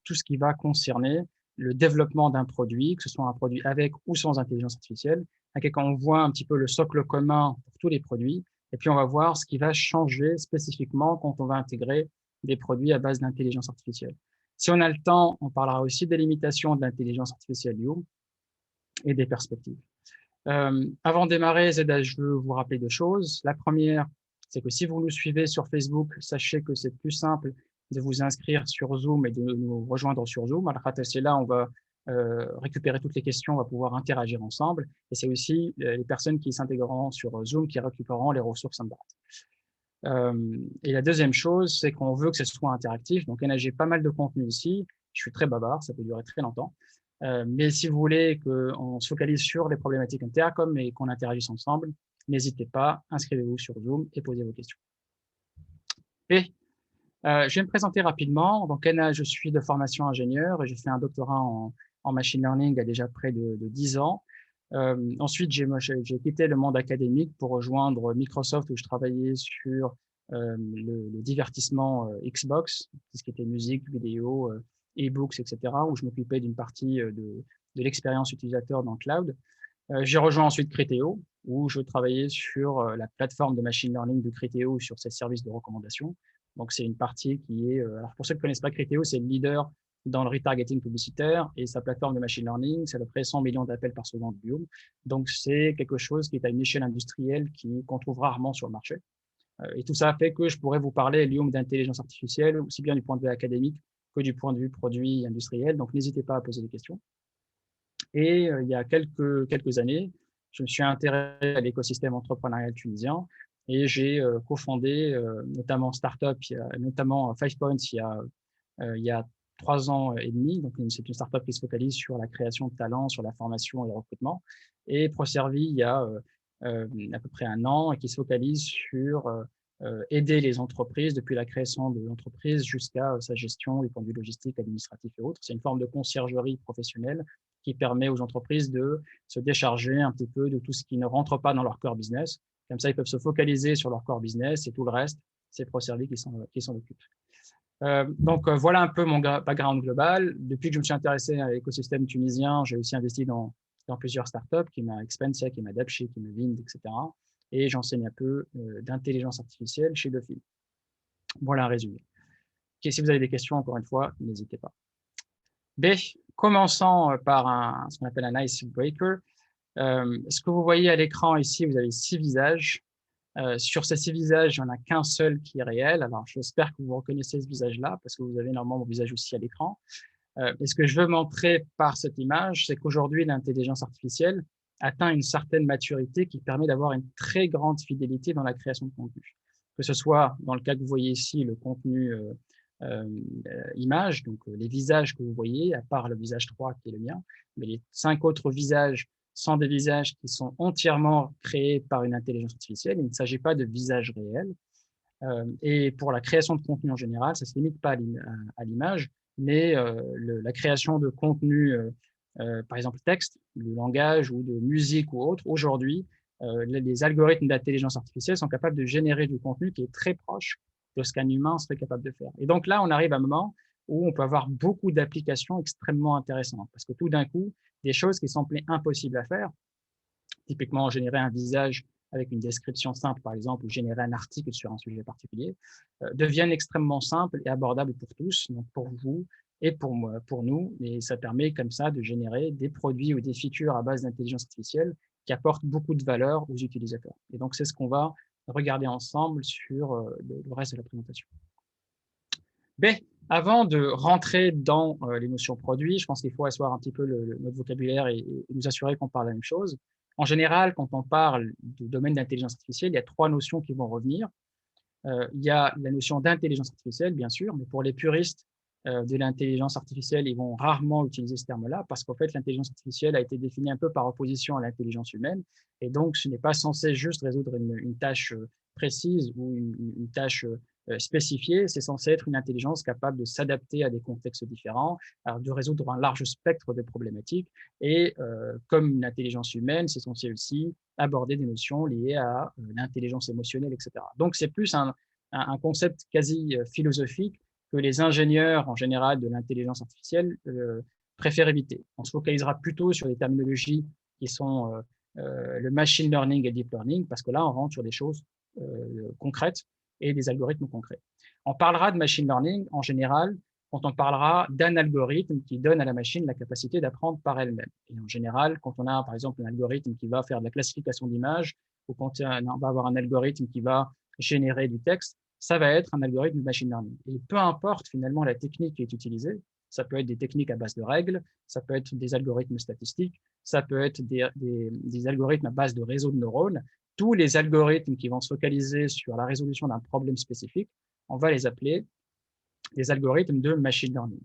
tout ce qui va concerner le développement d'un produit, que ce soit un produit avec ou sans intelligence artificielle. Quand on voit un petit peu le socle commun pour tous les produits, et puis on va voir ce qui va changer spécifiquement quand on va intégrer des produits à base d'intelligence artificielle. Si on a le temps, on parlera aussi des limitations de l'intelligence artificielle You et des perspectives. Avant de démarrer, Zeda, je veux vous rappeler deux choses. La première, c'est que si vous nous suivez sur Facebook, sachez que c'est plus simple de vous inscrire sur Zoom et de nous rejoindre sur Zoom. Alors, c'est là, on va récupérer toutes les questions, on va pouvoir interagir ensemble. Et c'est aussi les personnes qui s'intégreront sur Zoom qui récupéreront les ressources en et la deuxième chose, c'est qu'on veut que ce soit interactif. Donc, j'ai pas mal de contenu ici. Je suis très bavard, ça peut durer très longtemps. Mais si vous voulez qu'on se focalise sur les problématiques intercom et qu'on interagisse ensemble, n'hésitez pas, inscrivez-vous sur Zoom et posez vos questions. Et je vais me présenter rapidement. Donc, je suis de formation ingénieur et j'ai fait un doctorat en machine learning il y a déjà près de 10 ans. Ensuite, j'ai quitté le monde académique pour rejoindre Microsoft où je travaillais sur le divertissement Xbox, tout ce qui était musique, vidéo, e-books, etc., où je m'occupais d'une partie de l'expérience utilisateur dans le cloud. J'ai rejoint ensuite Criteo, où je travaillais sur la plateforme de machine learning de Criteo sur ses services de recommandation. Donc, c'est une partie qui est… alors, pour ceux qui ne connaissent pas Criteo, c'est le leader dans le retargeting publicitaire et sa plateforme de machine learning, c'est à peu près 100 millions d'appels par seconde. Donc, c'est quelque chose qui est à une échelle industrielle qu'on trouve rarement sur le marché. Et tout ça fait que je pourrais vous parler, Guillaume, d'intelligence artificielle, aussi bien du point de vue académique que du point de vue produit industriel. Donc, n'hésitez pas à poser des questions. Et il y a quelques années, je me suis intéressé à l'écosystème entrepreneurial tunisien et j'ai cofondé notamment Startup, notamment Five Points il y a 3 ans et demi. Donc, c'est une startup qui se focalise sur la création de talents, sur la formation et le recrutement. Et ProServi, il y a à peu près un an et qui se focalise sur aider les entreprises depuis la création de l'entreprise jusqu'à sa gestion du point de vue logistique, administratif et autres. C'est une forme de conciergerie professionnelle qui permet aux entreprises de se décharger un petit peu de tout ce qui ne rentre pas dans leur core business. Comme ça, ils peuvent se focaliser sur leur core business et tout le reste, c'est ProServi qui s'en occupe. Donc, voilà un peu mon background global. Depuis que je me suis intéressé à l'écosystème tunisien, j'ai aussi investi dans plusieurs startups, qui m'a Expensia, qui m'a Dapchi, qui m'a Vind, etc. Et j'enseigne un peu d'intelligence artificielle chez Dauphine. Voilà un résumé. Okay, si vous avez des questions, encore une fois, n'hésitez pas. B, commençons par ce qu'on appelle un icebreaker. Ce que vous voyez à l'écran ici, vous avez 6 visages. Sur ces 6 visages, il n'y en a qu'un seul qui est réel. Alors, j'espère que vous reconnaissez ce visage-là, parce que vous avez normalement mon visage aussi à l'écran. Et ce que je veux montrer par cette image, c'est qu'aujourd'hui, l'intelligence artificielle atteint une certaine maturité qui permet d'avoir une très grande fidélité dans la création de contenu. Que ce soit dans le cas que vous voyez ici, le contenu image, donc les visages que vous voyez, à part le visage 3 qui est le mien, mais les 5 autres visages sont des visages qui sont entièrement créés par une intelligence artificielle. Il ne s'agit pas de visages réels. Et pour la création de contenu en général, ça ne se limite pas à l'image, mais la création de contenu, par exemple texte, de langage ou de musique ou autre, aujourd'hui, les algorithmes d'intelligence artificielle sont capables de générer du contenu qui est très proche de ce qu'un humain serait capable de faire. Et donc là, on arrive à un moment où on peut avoir beaucoup d'applications extrêmement intéressantes, parce que tout d'un coup, des choses qui semblaient impossibles à faire, typiquement générer un visage avec une description simple, par exemple, ou générer un article sur un sujet particulier, deviennent extrêmement simples et abordables pour tous, donc pour vous et pour moi, pour nous. Et ça permet comme ça de générer des produits ou des features à base d'intelligence artificielle qui apportent beaucoup de valeur aux utilisateurs. Et donc, c'est ce qu'on va regarder ensemble sur le reste de la présentation. B, avant de rentrer dans les notions produits, je pense qu'il faut asseoir un petit peu notre vocabulaire et nous assurer qu'on parle la même chose. En général, quand on parle du domaine d'intelligence artificielle, il y a 3 notions qui vont revenir. Il y a la notion d'intelligence artificielle, bien sûr, mais pour les puristes de l'intelligence artificielle, ils vont rarement utiliser ce terme-là parce qu'en fait, l'intelligence artificielle a été définie un peu par opposition à l'intelligence humaine. Et donc, ce n'est pas censé juste résoudre une tâche précise ou une tâche spécifiée, c'est censé être une intelligence capable de s'adapter à des contextes différents, alors de résoudre un large spectre de problématiques. Et comme une intelligence humaine, c'est censé aussi aborder des notions liées à l'intelligence émotionnelle, etc. Donc, c'est plus un concept quasi philosophique que les ingénieurs, en général, de l'intelligence artificielle préfèrent éviter. On se focalisera plutôt sur les terminologies qui sont le machine learning et le deep learning, parce que là, on rentre sur des choses concrètes et des algorithmes concrets. On parlera de machine learning, en général, quand on parlera d'un algorithme qui donne à la machine la capacité d'apprendre par elle-même. Et en général, quand on a, par exemple, un algorithme qui va faire de la classification d'images, ou quand on va avoir un algorithme qui va générer du texte, ça va être un algorithme de machine learning. Et peu importe finalement la technique qui est utilisée, ça peut être des techniques à base de règles, ça peut être des algorithmes statistiques, ça peut être des algorithmes à base de réseaux de neurones. Tous les algorithmes qui vont se focaliser sur la résolution d'un problème spécifique, on va les appeler des algorithmes de machine learning.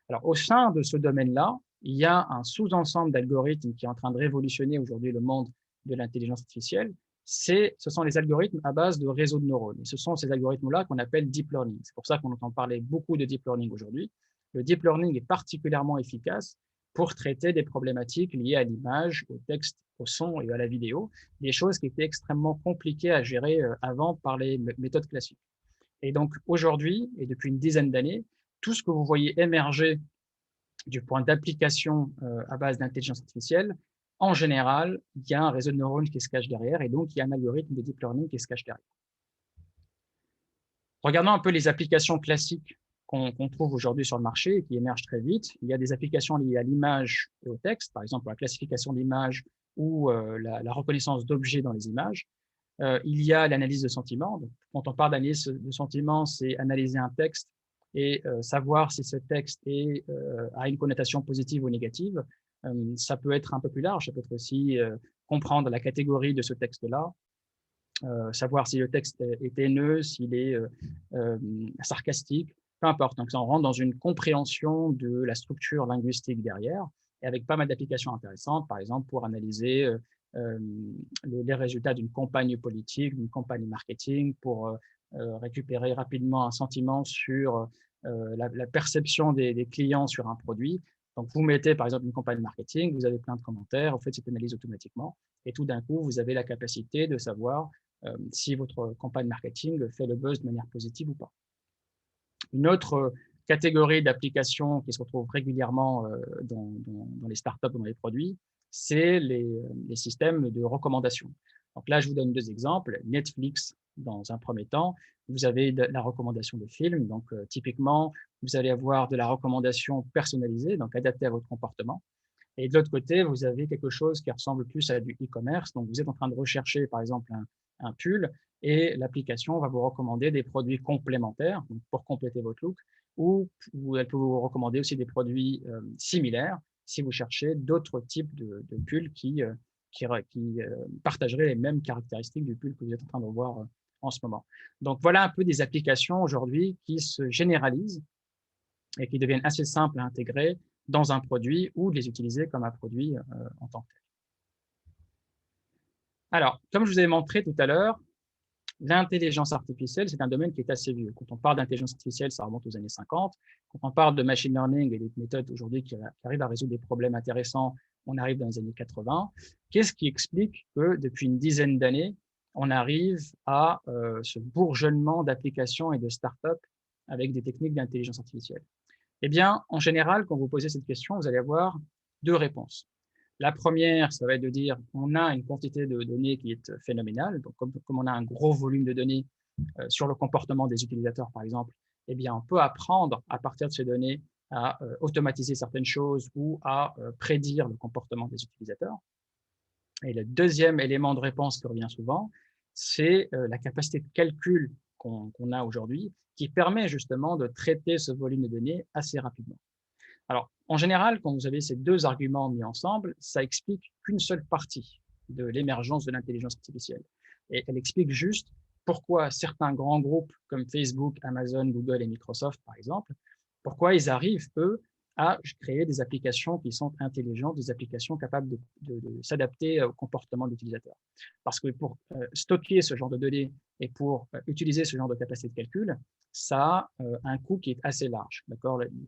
Alors, au sein de ce domaine-là, il y a un sous-ensemble d'algorithmes qui est en train de révolutionner aujourd'hui le monde de l'intelligence artificielle. Ce sont les algorithmes à base de réseaux de neurones. Et ce sont ces algorithmes-là qu'on appelle deep learning. C'est pour ça qu'on entend parler beaucoup de deep learning aujourd'hui. Le deep learning est particulièrement efficace pour traiter des problématiques liées à l'image, au texte, au son et à la vidéo, des choses qui étaient extrêmement compliquées à gérer avant par les méthodes classiques. Et donc aujourd'hui, et depuis une dizaine d'années, tout ce que vous voyez émerger du point d'application à base d'intelligence artificielle, en général, il y a un réseau de neurones qui se cache derrière, et donc il y a un algorithme de deep learning qui se cache derrière. Regardons un peu les applications classiques qu'on trouve aujourd'hui sur le marché et qui émergent très vite. Il y a des applications liées à l'image et au texte, par exemple la classification d'images ou la reconnaissance d'objets dans les images. Il y a l'analyse de sentiments. Donc, quand on parle d'analyse de sentiments, c'est analyser un texte et savoir si ce texte a une connotation positive ou négative. Ça peut être un peu plus large, ça peut être aussi comprendre la catégorie de ce texte-là, savoir si le texte est haineux, s'il est sarcastique, peu importe. Donc, ça, on rentre dans une compréhension de la structure linguistique derrière, et avec pas mal d'applications intéressantes, par exemple, pour analyser les résultats d'une campagne politique, d'une campagne marketing, pour récupérer rapidement un sentiment sur la perception des clients sur un produit. Donc, vous mettez par exemple une campagne marketing, vous avez plein de commentaires, vous faites cette analyse automatiquement, et tout d'un coup, vous avez la capacité de savoir si votre campagne marketing fait le buzz de manière positive ou pas. Une autre catégorie d'applications qui se retrouve régulièrement dans les startups ou dans les produits, c'est les systèmes de recommandation. Donc là, je vous donne deux exemples. Netflix, dans un premier temps, vous avez de la recommandation de films. Donc, typiquement, vous allez avoir de la recommandation personnalisée, donc adaptée à votre comportement. Et de l'autre côté, vous avez quelque chose qui ressemble plus à du e-commerce. Donc, vous êtes en train de rechercher, par exemple, un pull et l'application va vous recommander des produits complémentaires donc pour compléter votre look ou elle peut vous recommander aussi des produits similaires si vous cherchez d'autres types de pulls qui partageraient les mêmes caractéristiques du pull que vous êtes en train de voir en ce moment. Donc, voilà un peu des applications aujourd'hui qui se généralisent et qui deviennent assez simples à intégrer dans un produit ou de les utiliser comme un produit en tant que tel. Alors, comme je vous ai montré tout à l'heure, l'intelligence artificielle, c'est un domaine qui est assez vieux. Quand on parle d'intelligence artificielle, ça remonte aux années 50. Quand on parle de machine learning et des méthodes aujourd'hui qui arrivent à résoudre des problèmes intéressants, on arrive dans les années 80. Qu'est-ce qui explique que depuis une dizaine d'années, on arrive à ce bourgeonnement d'applications et de startups avec des techniques d'intelligence artificielle? Eh bien, en général, quand vous posez cette question, vous allez avoir deux réponses. La première, ça va être de dire on a une quantité de données qui est phénoménale. Donc, comme on a un gros volume de données sur le comportement des utilisateurs, par exemple, eh bien, on peut apprendre à partir de ces données à automatiser certaines choses ou à prédire le comportement des utilisateurs. Et le deuxième élément de réponse qui revient souvent, c'est la capacité de calcul qu'on a aujourd'hui qui permet justement de traiter ce volume de données assez rapidement. Alors, en général, quand vous avez ces deux arguments mis ensemble, ça explique qu'une seule partie de l'émergence de l'intelligence artificielle. Et elle explique juste pourquoi certains grands groupes comme Facebook, Amazon, Google et Microsoft, par exemple, pourquoi ils arrivent, eux, à créer des applications qui sont intelligentes, des applications capables de s'adapter au comportement de l'utilisateur. Parce que pour stocker ce genre de données et pour utiliser ce genre de capacité de calcul, ça a un coût qui est assez large.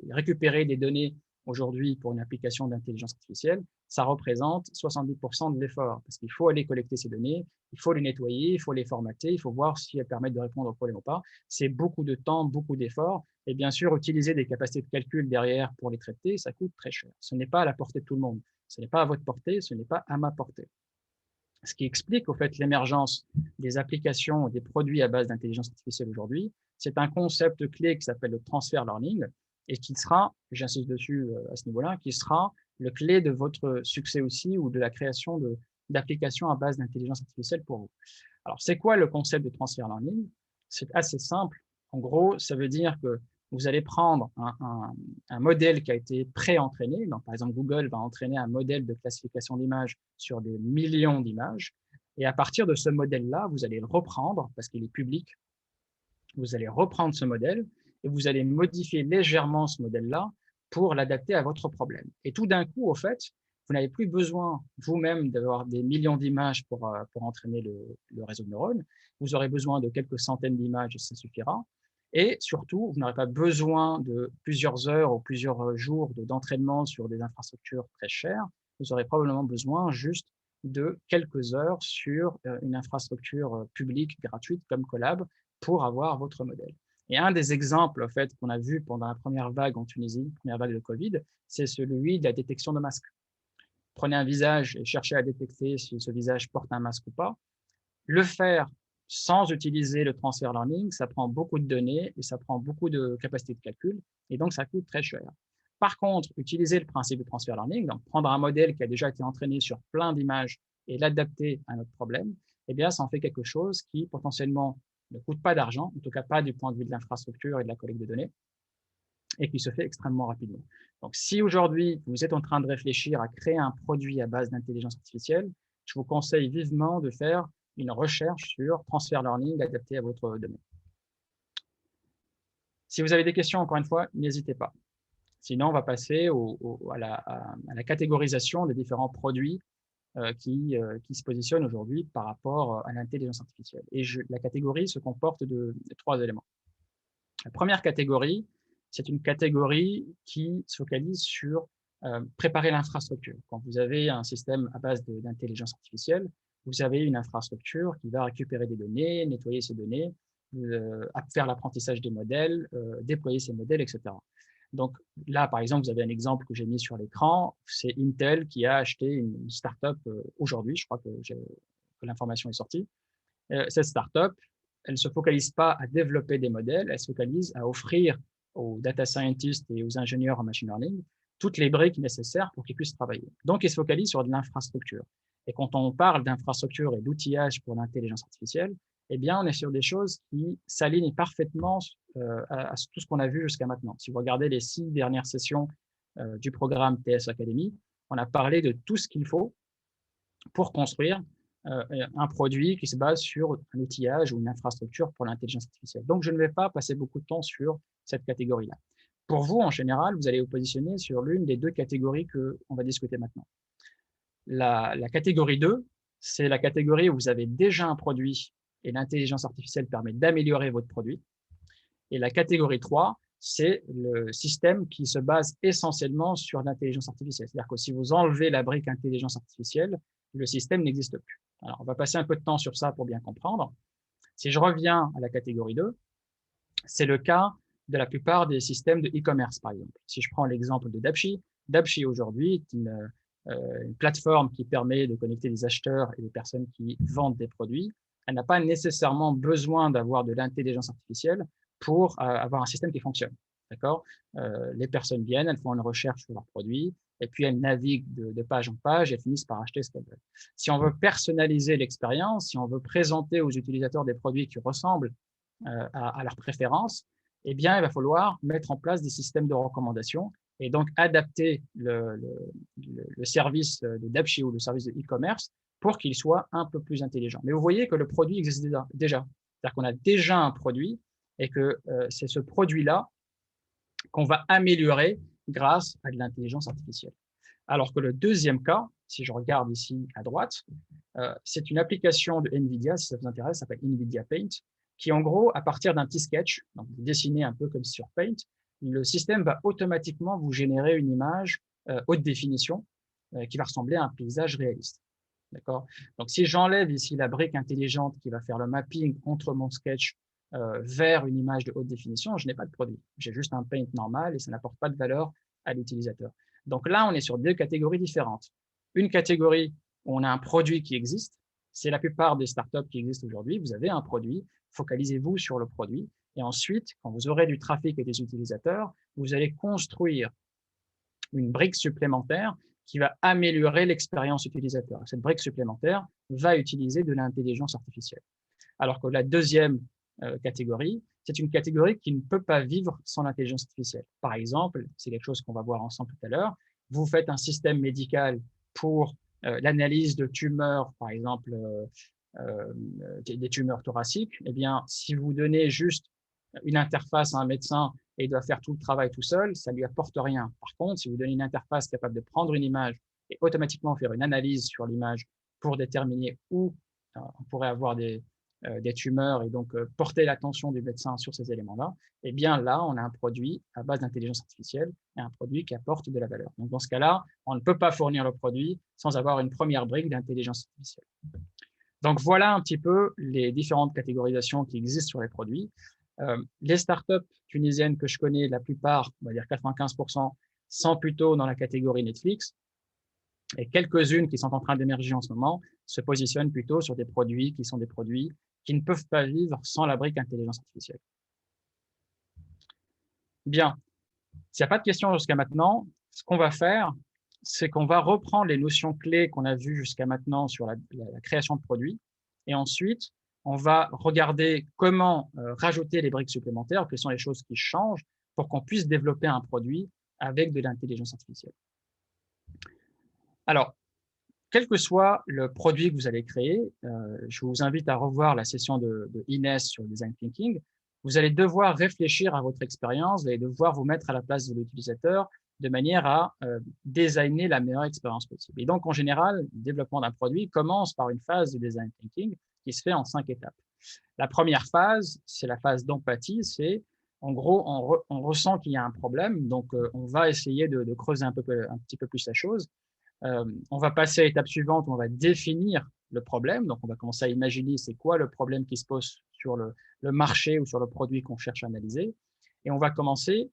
Récupérer des données aujourd'hui, pour une application d'intelligence artificielle, ça représente 70% de l'effort, parce qu'il faut aller collecter ces données, il faut les nettoyer, il faut les formater, il faut voir si elles permettent de répondre aux problèmes ou pas. C'est beaucoup de temps, beaucoup d'efforts, et bien sûr, utiliser des capacités de calcul derrière pour les traiter, ça coûte très cher. Ce n'est pas à la portée de tout le monde, ce n'est pas à votre portée, ce n'est pas à ma portée. Ce qui explique au fait l'émergence des applications, des produits à base d'intelligence artificielle aujourd'hui, c'est un concept clé qui s'appelle le transfer learning et qui sera, j'insiste dessus à ce niveau-là, qui sera le clé de votre succès aussi ou de la création d'applications à base d'intelligence artificielle pour vous. Alors, c'est quoi le concept de transfer learning? C'est assez simple. En gros, ça veut dire que vous allez prendre un modèle qui a été pré-entraîné. Donc, par exemple, Google va entraîner un modèle de classification d'images sur des millions d'images. Et à partir de ce modèle-là, vous allez le reprendre, parce qu'il est public, vous allez reprendre ce modèle et vous allez modifier légèrement ce modèle-là pour l'adapter à votre problème. Et tout d'un coup, au fait, vous n'avez plus besoin vous-même d'avoir des millions d'images pour entraîner le réseau de neurones. Vous aurez besoin de quelques centaines d'images et ça suffira. Et surtout, vous n'aurez pas besoin de plusieurs heures ou plusieurs jours d'entraînement sur des infrastructures très chères. Vous aurez probablement besoin juste de quelques heures sur une infrastructure publique gratuite comme Colab pour avoir votre modèle. Et un des exemples en fait, qu'on a vu pendant la première vague en Tunisie, première vague de Covid, c'est celui de la détection de masques. Prenez un visage et cherchez à détecter si ce visage porte un masque ou pas. Le faire sans utiliser le transfer learning, ça prend beaucoup de données et ça prend beaucoup de capacité de calcul et donc ça coûte très cher. Par contre, utiliser le principe de transfer learning, donc prendre un modèle qui a déjà été entraîné sur plein d'images et l'adapter à notre problème, eh bien, ça en fait quelque chose qui potentiellement ne coûte pas d'argent, en tout cas pas du point de vue de l'infrastructure et de la collecte de données, et qui se fait extrêmement rapidement. Donc, si aujourd'hui, vous êtes en train de réfléchir à créer un produit à base d'intelligence artificielle, je vous conseille vivement de faire une recherche sur transfer learning adapté à votre domaine. Si vous avez des questions, encore une fois, n'hésitez pas. Sinon, on va passer à la catégorisation des différents produits qui se positionnent aujourd'hui par rapport à l'intelligence artificielle. Et la catégorie se comporte de 3 éléments. La première catégorie, c'est une catégorie qui se focalise sur préparer l'infrastructure. Quand vous avez un système à base d'intelligence artificielle, vous avez une infrastructure qui va récupérer des données, nettoyer ces données, faire l'apprentissage des modèles, déployer ces modèles, etc. Donc là, par exemple, vous avez un exemple que j'ai mis sur l'écran, c'est Intel qui a acheté une startup aujourd'hui, je crois que l'information est sortie. Cette startup, elle ne se focalise pas à développer des modèles, elle se focalise à offrir aux data scientists et aux ingénieurs en machine learning toutes les briques nécessaires pour qu'ils puissent travailler. Donc, ils se focalisent sur de l'infrastructure. Et quand on parle d'infrastructure et d'outillage pour l'intelligence artificielle, eh bien, on est sur des choses qui s'alignent parfaitement à tout ce qu'on a vu jusqu'à maintenant. Si vous regardez les 6 dernières sessions du programme TS Academy, on a parlé de tout ce qu'il faut pour construire un produit qui se base sur un outillage ou une infrastructure pour l'intelligence artificielle. Donc, je ne vais pas passer beaucoup de temps sur cette catégorie-là. Pour vous, en général, vous allez vous positionner sur l'une des 2 catégories qu'on va discuter maintenant. La catégorie 2, c'est la catégorie où vous avez déjà un produit et l'intelligence artificielle permet d'améliorer votre produit. Et la catégorie 3, c'est le système qui se base essentiellement sur l'intelligence artificielle. C'est-à-dire que si vous enlevez la brique intelligence artificielle, le système n'existe plus. Alors, on va passer un peu de temps sur ça pour bien comprendre. Si je reviens à la catégorie 2, c'est le cas de la plupart des systèmes de e-commerce, par exemple. Si je prends l'exemple de Dapchi, Dapchi aujourd'hui est une plateforme qui permet de connecter des acheteurs et des personnes qui vendent des produits. Elle n'a pas nécessairement besoin d'avoir de l'intelligence artificielle pour avoir un système qui fonctionne. D'accord? Les personnes viennent, elles font une recherche sur leurs produits, et puis elles naviguent de page en page et finissent par acheter ce qu'elles veulent. Si on veut personnaliser l'expérience, si on veut présenter aux utilisateurs des produits qui ressemblent à leurs préférences, eh bien, il va falloir mettre en place des systèmes de recommandation et donc adapter le service de Dapchi ou le service de e-commerce pour qu'il soit un peu plus intelligent. Mais vous voyez que le produit existe déjà. C'est-à-dire qu'on a déjà un produit et que c'est ce produit-là qu'on va améliorer grâce à de l'intelligence artificielle. Alors que le deuxième cas, si je regarde ici à droite, c'est une application de NVIDIA, si ça vous intéresse, ça s'appelle NVIDIA Paint, qui en gros, à partir d'un petit sketch, donc dessiné un peu comme sur Paint, le système va automatiquement vous générer une image haute définition qui va ressembler à un paysage réaliste. D'accord? Donc, si j'enlève ici la brique intelligente qui va faire le mapping entre mon sketch vers une image de haute définition, je n'ai pas de produit. J'ai juste un paint normal et ça n'apporte pas de valeur à l'utilisateur. Donc là, on est sur deux catégories différentes. Une catégorie où on a un produit qui existe. C'est la plupart des startups qui existent aujourd'hui. Vous avez un produit, focalisez-vous sur le produit. Et ensuite, quand vous aurez du trafic et des utilisateurs, vous allez construire une brique supplémentaire qui va améliorer l'expérience utilisateur. Cette brique supplémentaire va utiliser de l'intelligence artificielle. Alors que la deuxième catégorie, c'est une catégorie qui ne peut pas vivre sans l'intelligence artificielle. Par exemple, c'est quelque chose qu'on va voir ensemble tout à l'heure, vous faites un système médical pour l'analyse de tumeurs, par exemple des tumeurs thoraciques. Eh bien, si vous donnez juste une interface à un médecin et il doit faire tout le travail tout seul, ça ne lui apporte rien. Par contre, si vous donnez une interface capable de prendre une image et automatiquement faire une analyse sur l'image pour déterminer où on pourrait avoir des tumeurs et donc porter l'attention du médecin sur ces éléments-là, eh bien là, on a un produit à base d'intelligence artificielle et un produit qui apporte de la valeur. Donc dans ce cas-là, on ne peut pas fournir le produit sans avoir une première brique d'intelligence artificielle. Donc voilà un petit peu les différentes catégorisations qui existent sur les produits. Les startups tunisiennes que je connais, la plupart, on va dire 95%, sont plutôt dans la catégorie Netflix. Et quelques-unes qui sont en train d'émerger en ce moment se positionnent plutôt sur des produits qui sont des produits qui ne peuvent pas vivre sans la brique intelligence artificielle. Bien, s'il n'y a pas de questions jusqu'à maintenant, ce qu'on va faire, c'est qu'on va reprendre les notions clés qu'on a vues jusqu'à maintenant sur la création de produits. Et ensuite, on va regarder comment rajouter les briques supplémentaires, quelles sont les choses qui changent pour qu'on puisse développer un produit avec de l'intelligence artificielle. Alors, quel que soit le produit que vous allez créer, je vous invite à revoir la session de Inès sur le design thinking. Vous allez devoir réfléchir à votre expérience, vous allez devoir vous mettre à la place de l'utilisateur de manière à designer la meilleure expérience possible. Et donc, en général, le développement d'un produit commence par une phase de design thinking qui se fait en 5 étapes. La première phase, c'est la phase d'empathie, c'est en gros, on ressent qu'il y a un problème, donc on va essayer de creuser un petit peu plus la chose. On va passer à l'étape suivante où on va définir le problème. Donc, on va commencer à imaginer c'est quoi le problème qui se pose sur le marché ou sur le produit qu'on cherche à analyser. Et on va commencer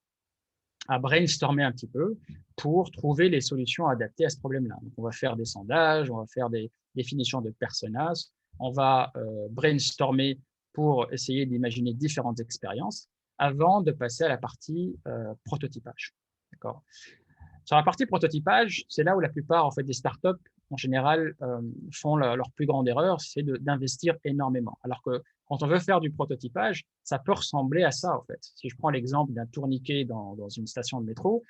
à brainstormer un petit peu pour trouver les solutions adaptées à ce problème-là. Donc, on va faire des sondages, on va faire des définitions de personas, on va brainstormer pour essayer d'imaginer différentes expériences avant de passer à la partie prototypage. D'accord ? Sur la partie prototypage, c'est là où la plupart en fait, des startups, en général, font leur plus grande erreur, c'est d'investir énormément. Alors que quand on veut faire du prototypage, ça peut ressembler à ça, en fait. Si je prends l'exemple d'un tourniquet dans une station de métro,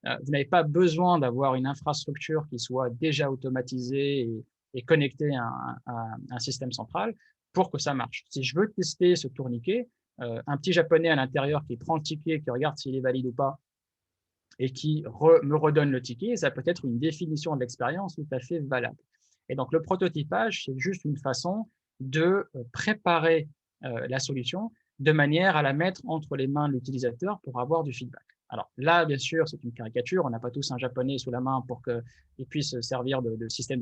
vous n'avez pas besoin d'avoir une infrastructure qui soit déjà automatisée et connectée à un système central pour que ça marche. Si je veux tester ce tourniquet, un petit Japonais à l'intérieur qui prend le ticket, qui regarde s'il est valide ou pas, et qui me redonne le ticket, ça peut être une définition de l'expérience tout à fait valable. Et donc, le prototypage, c'est juste une façon de préparer la solution de manière à la mettre entre les mains de l'utilisateur pour avoir du feedback. Alors là, bien sûr, c'est une caricature. On n'a pas tous un japonais sous la main pour qu'il puisse servir de système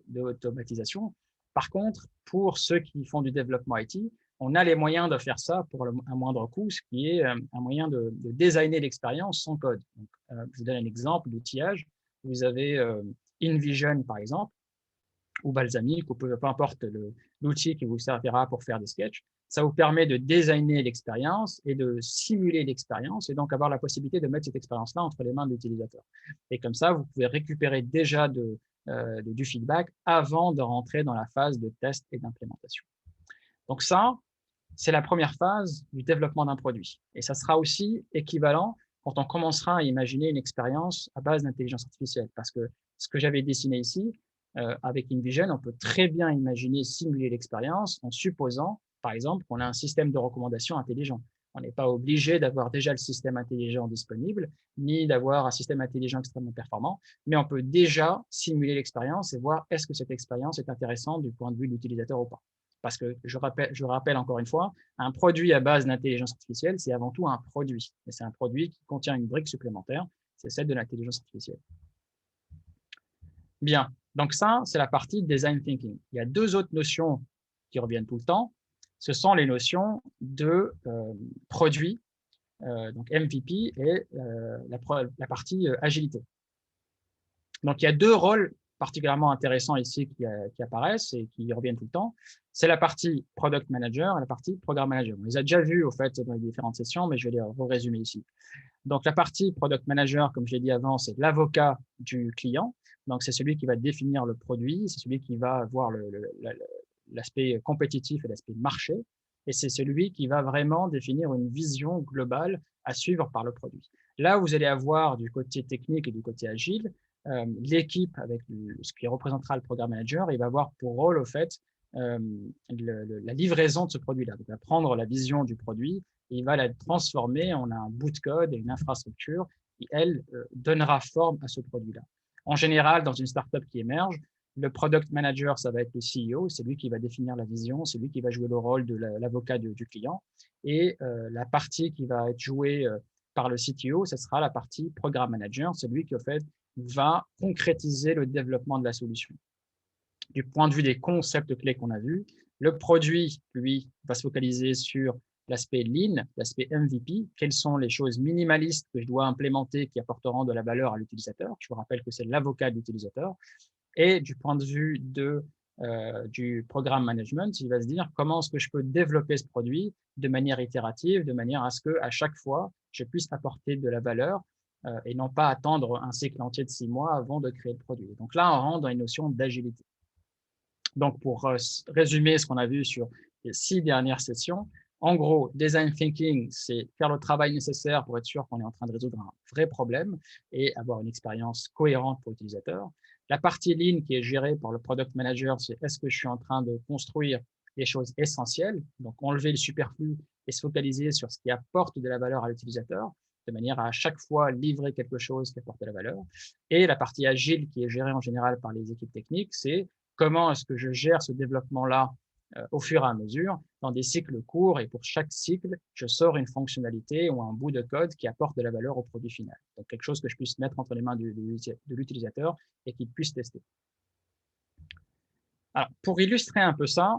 d'automatisation. Par contre, pour ceux qui font du développement IT, on a les moyens de faire ça pour un moindre coût, ce qui est un moyen de designer l'expérience sans code. Donc, je vous donne un exemple d'outillage. Vous avez InVision, par exemple, ou Balsamiq, ou peu importe l'outil qui vous servira pour faire des sketchs. Ça vous permet de designer l'expérience et de simuler l'expérience et donc avoir la possibilité de mettre cette expérience-là entre les mains de l'utilisateur. Et comme ça, vous pouvez récupérer déjà du feedback avant de rentrer dans la phase de test et d'implémentation. Donc ça, c'est la première phase du développement d'un produit. Et ça sera aussi équivalent quand on commencera à imaginer une expérience à base d'intelligence artificielle. Parce que ce que j'avais dessiné ici, avec InVision, on peut très bien imaginer simuler l'expérience en supposant, par exemple, qu'on a un système de recommandation intelligent. On n'est pas obligé d'avoir déjà le système intelligent disponible, ni d'avoir un système intelligent extrêmement performant, mais on peut déjà simuler l'expérience et voir est-ce que cette expérience est intéressante du point de vue de l'utilisateur ou pas. Parce que je rappelle encore une fois, un produit à base d'intelligence artificielle, c'est avant tout un produit. Et c'est un produit qui contient une brique supplémentaire, c'est celle de l'intelligence artificielle. Bien, donc ça, c'est la partie design thinking. Il y a deux autres notions qui reviennent tout le temps. Ce sont les notions de produit, donc MVP, et la partie agilité. Donc, il y a deux rôles particulièrement intéressants ici qui apparaissent et qui reviennent tout le temps. C'est la partie product manager et la partie programme manager. On les a déjà vus, au fait, dans les différentes sessions, mais je vais les résumer ici. Donc, la partie product manager, comme je l'ai dit avant, c'est l'avocat du client. Donc, c'est celui qui va définir le produit, c'est celui qui va avoir l'aspect compétitif et l'aspect marché, et c'est celui qui va vraiment définir une vision globale à suivre par le produit. Là, vous allez avoir du côté technique et du côté agile, l'équipe avec ce qui représentera le programme manager, il va avoir pour rôle, au fait, la livraison de ce produit-là. Donc, il va prendre la vision du produit et il va la transformer en un bout de code et une infrastructure qui, elle, donnera forme à ce produit-là. En général, dans une startup qui émerge, le product manager, ça va être le CEO, c'est lui qui va définir la vision, c'est lui qui va jouer le rôle de l'avocat du client. Et la partie qui va être jouée par le CTO, ce sera la partie programme manager, c'est lui qui, au fait, va concrétiser le développement de la solution. Du point de vue des concepts clés qu'on a vus, le produit, lui, va se focaliser sur l'aspect lean, l'aspect MVP, quelles sont les choses minimalistes que je dois implémenter qui apporteront de la valeur à l'utilisateur. Je vous rappelle que c'est l'avocat de l'utilisateur. Et du point de vue du programme management, il va se dire comment est-ce que je peux développer ce produit de manière itérative, de manière à ce qu'à chaque fois, je puisse apporter de la valeur et non pas attendre un cycle entier de 6 mois avant de créer le produit. Donc là, on rentre dans une notion d'agilité. Donc, pour résumer ce qu'on a vu sur les 6 dernières sessions, en gros, design thinking, c'est faire le travail nécessaire pour être sûr qu'on est en train de résoudre un vrai problème et avoir une expérience cohérente pour l'utilisateur. La partie lean qui est gérée par le product manager, c'est est-ce que je suis en train de construire les choses essentielles, donc enlever le superflu et se focaliser sur ce qui apporte de la valeur à l'utilisateur, de manière à chaque fois livrer quelque chose qui apporte de la valeur. Et la partie agile qui est gérée en général par les équipes techniques, c'est comment est-ce que je gère ce développement-là au fur et à mesure dans des cycles courts et pour chaque cycle, je sors une fonctionnalité ou un bout de code qui apporte de la valeur au produit final. Donc, quelque chose que je puisse mettre entre les mains de l'utilisateur et qu'il puisse tester. Alors, pour illustrer un peu ça,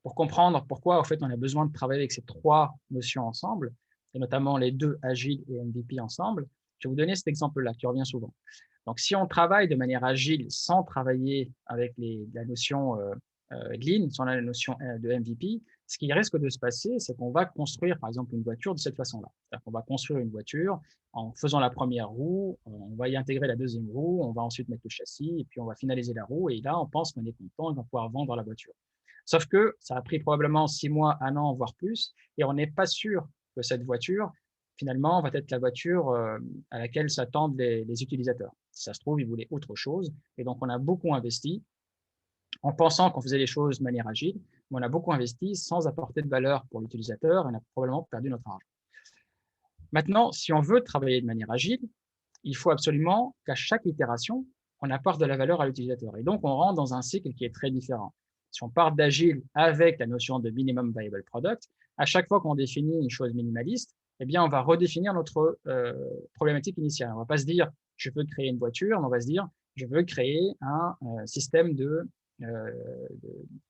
pour comprendre pourquoi, en fait, on a besoin de travailler avec ces trois notions ensemble, et notamment les deux agile et MVP ensemble, je vais vous donner cet exemple-là qui revient souvent. Donc, si on travaille de manière agile sans travailler avec la notion lean, sans la notion de MVP, ce qui risque de se passer, c'est qu'on va construire, par exemple, une voiture de cette façon-là. C'est-à-dire qu'on va construire une voiture en faisant la première roue, on va y intégrer la deuxième roue, on va ensuite mettre le châssis, et puis on va finaliser la roue, et là, on pense qu'on est content, on va pouvoir vendre la voiture. Sauf que ça a pris probablement 6 mois, 1 an, voire plus, et on n'est pas sûr que cette voiture, finalement, va être la voiture à laquelle s'attendent les utilisateurs. Si ça se trouve, ils voulaient autre chose, et donc on a beaucoup investi en pensant qu'on faisait les choses de manière agile, mais on a beaucoup investi sans apporter de valeur pour l'utilisateur, et on a probablement perdu notre argent. Maintenant, si on veut travailler de manière agile, il faut absolument qu'à chaque itération, on apporte de la valeur à l'utilisateur. Et donc, on rentre dans un cycle qui est très différent. Si on part d'agile avec la notion de minimum viable product, à chaque fois qu'on définit une chose minimaliste, eh bien, on va redéfinir notre problématique initiale. On ne va pas se dire, je veux créer une voiture, mais on va se dire, je veux créer un système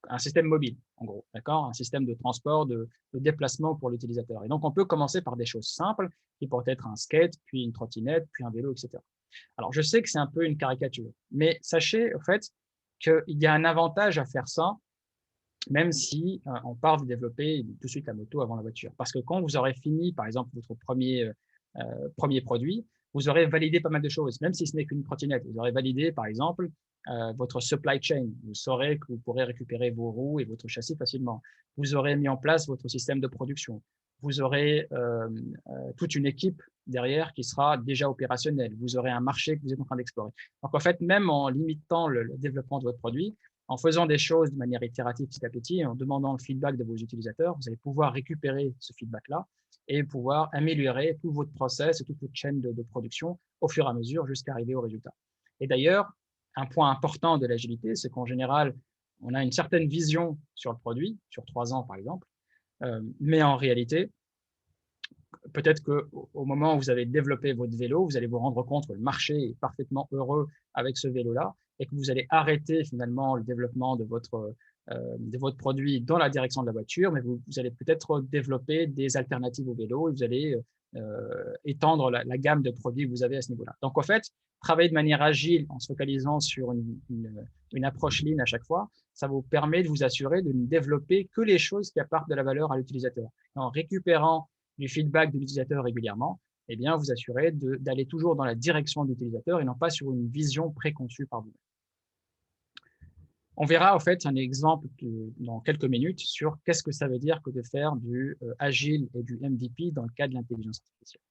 un système mobile, en gros, d'accord, un système de transport, de déplacement pour l'utilisateur. Et donc, on peut commencer par des choses simples, qui pourraient être un skate, puis une trottinette, puis un vélo, etc. Alors, je sais que c'est un peu une caricature, mais sachez, au fait, qu'il y a un avantage à faire ça, même si on part de développer tout de suite la moto avant la voiture. Parce que quand vous aurez fini, par exemple, votre premier produit, vous aurez validé pas mal de choses, même si ce n'est qu'une trottinette. Vous aurez validé, par exemple, votre supply chain. Vous saurez que vous pourrez récupérer vos roues et votre châssis facilement. Vous aurez mis en place votre système de production. Vous aurez toute une équipe derrière qui sera déjà opérationnelle. Vous aurez un marché que vous êtes en train d'explorer. Donc, en fait, même en limitant le développement de votre produit, en faisant des choses de manière itérative petit à petit et en demandant le feedback de vos utilisateurs, vous allez pouvoir récupérer ce feedback-là et pouvoir améliorer tout votre process et toute votre chaîne de production au fur et à mesure jusqu'à arriver au résultat. Et d'ailleurs, un point important de l'agilité, c'est qu'en général, on a une certaine vision sur le produit, sur 3 ans par exemple, mais en réalité, peut-être qu'au moment où vous avez développé votre vélo, vous allez vous rendre compte que le marché est parfaitement heureux avec ce vélo-là et que vous allez arrêter finalement le développement de votre produit dans la direction de la voiture, mais vous allez peut-être développer des alternatives au vélo et vous allez étendre la gamme de produits que vous avez à ce niveau-là. Donc, en fait, travailler de manière agile en se focalisant sur une approche lean à chaque fois, ça vous permet de vous assurer de ne développer que les choses qui apportent de la valeur à l'utilisateur. En récupérant du feedback de l'utilisateur régulièrement, eh bien, vous assurez d'aller toujours dans la direction de l'utilisateur et non pas sur une vision préconçue par vous. On verra en fait un exemple dans quelques minutes sur qu'est-ce que ça veut dire que de faire du agile et du MVP dans le cas de l'intelligence artificielle.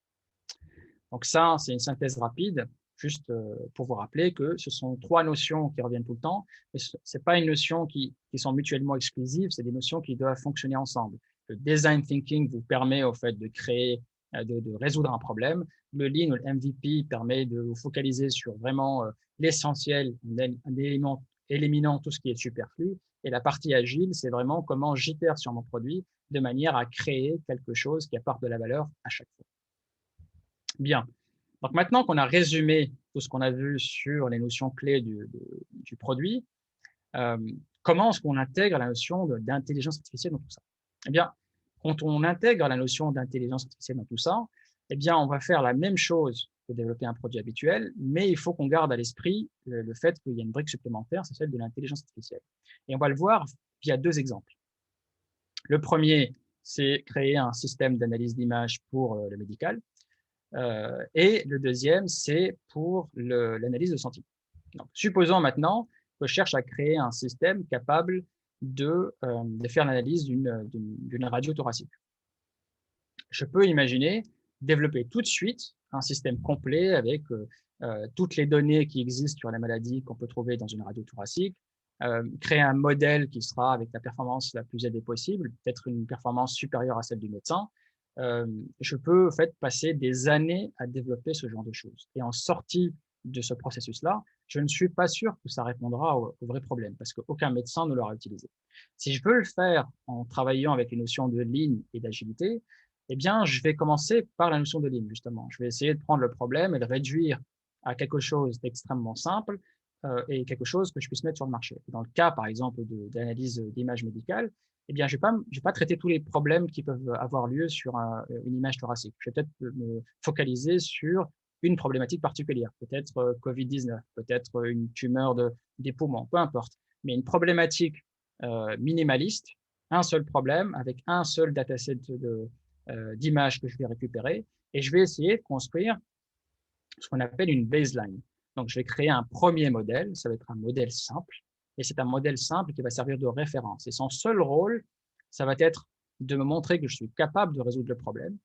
Donc ça, c'est une synthèse rapide, juste pour vous rappeler que ce sont 3 notions qui reviennent tout le temps, mais ce n'est pas une notion qui sont mutuellement exclusives, c'est des notions qui doivent fonctionner ensemble. Le design thinking vous permet au fait de créer, de résoudre un problème. Le lean ou le MVP permet de vous focaliser sur vraiment l'essentiel, éliminant tout ce qui est superflu. Et la partie agile, c'est vraiment comment j'itère sur mon produit de manière à créer quelque chose qui apporte de la valeur à chaque fois. Bien. Donc maintenant qu'on a résumé tout ce qu'on a vu sur les notions clés du produit, comment est-ce qu'on intègre la notion d'intelligence artificielle dans tout ça? Eh bien, quand on intègre la notion d'intelligence artificielle dans tout ça, eh bien, on va faire la même chose que développer un produit habituel, mais il faut qu'on garde à l'esprit le fait qu'il y a une brique supplémentaire, c'est celle de l'intelligence artificielle. Et on va le voir via 2 exemples. Le premier, c'est créer un système d'analyse d'image pour le médical. Et le deuxième, c'est pour l'analyse de sentiment. Donc, supposons maintenant que je cherche à créer un système capable de faire l'analyse d'une radio thoracique. Je peux imaginer développer tout de suite un système complet avec toutes les données qui existent sur la maladie qu'on peut trouver dans une radio thoracique, créer un modèle qui sera avec la performance la plus élevée possible, peut-être une performance supérieure à celle du médecin. Je peux en fait passer des années à développer ce genre de choses. Et en sortie de ce processus-là, je ne suis pas sûr que ça répondra au vrai problème parce qu'aucun médecin ne l'aura utilisé. Si je peux le faire en travaillant avec les notions de lean et d'agilité, eh bien, je vais commencer par la notion de lean, justement. Je vais essayer de prendre le problème et le réduire à quelque chose d'extrêmement simple et quelque chose que je puisse mettre sur le marché. Dans le cas, par exemple, d'analyse d'image médicale, eh bien, je vais pas traiter tous les problèmes qui peuvent avoir lieu sur une image thoracique. Je vais peut-être me focaliser sur une problématique particulière, peut-être Covid-19, peut-être une tumeur des poumons, peu importe. Mais une problématique minimaliste, un seul problème avec un seul dataset d'images que je vais récupérer et je vais essayer de construire ce qu'on appelle une baseline. Donc, je vais créer un premier modèle, ça va être un modèle simple, et c'est un modèle simple qui va servir de référence. Et son seul rôle, ça va être de me montrer que je suis capable de résoudre le problème,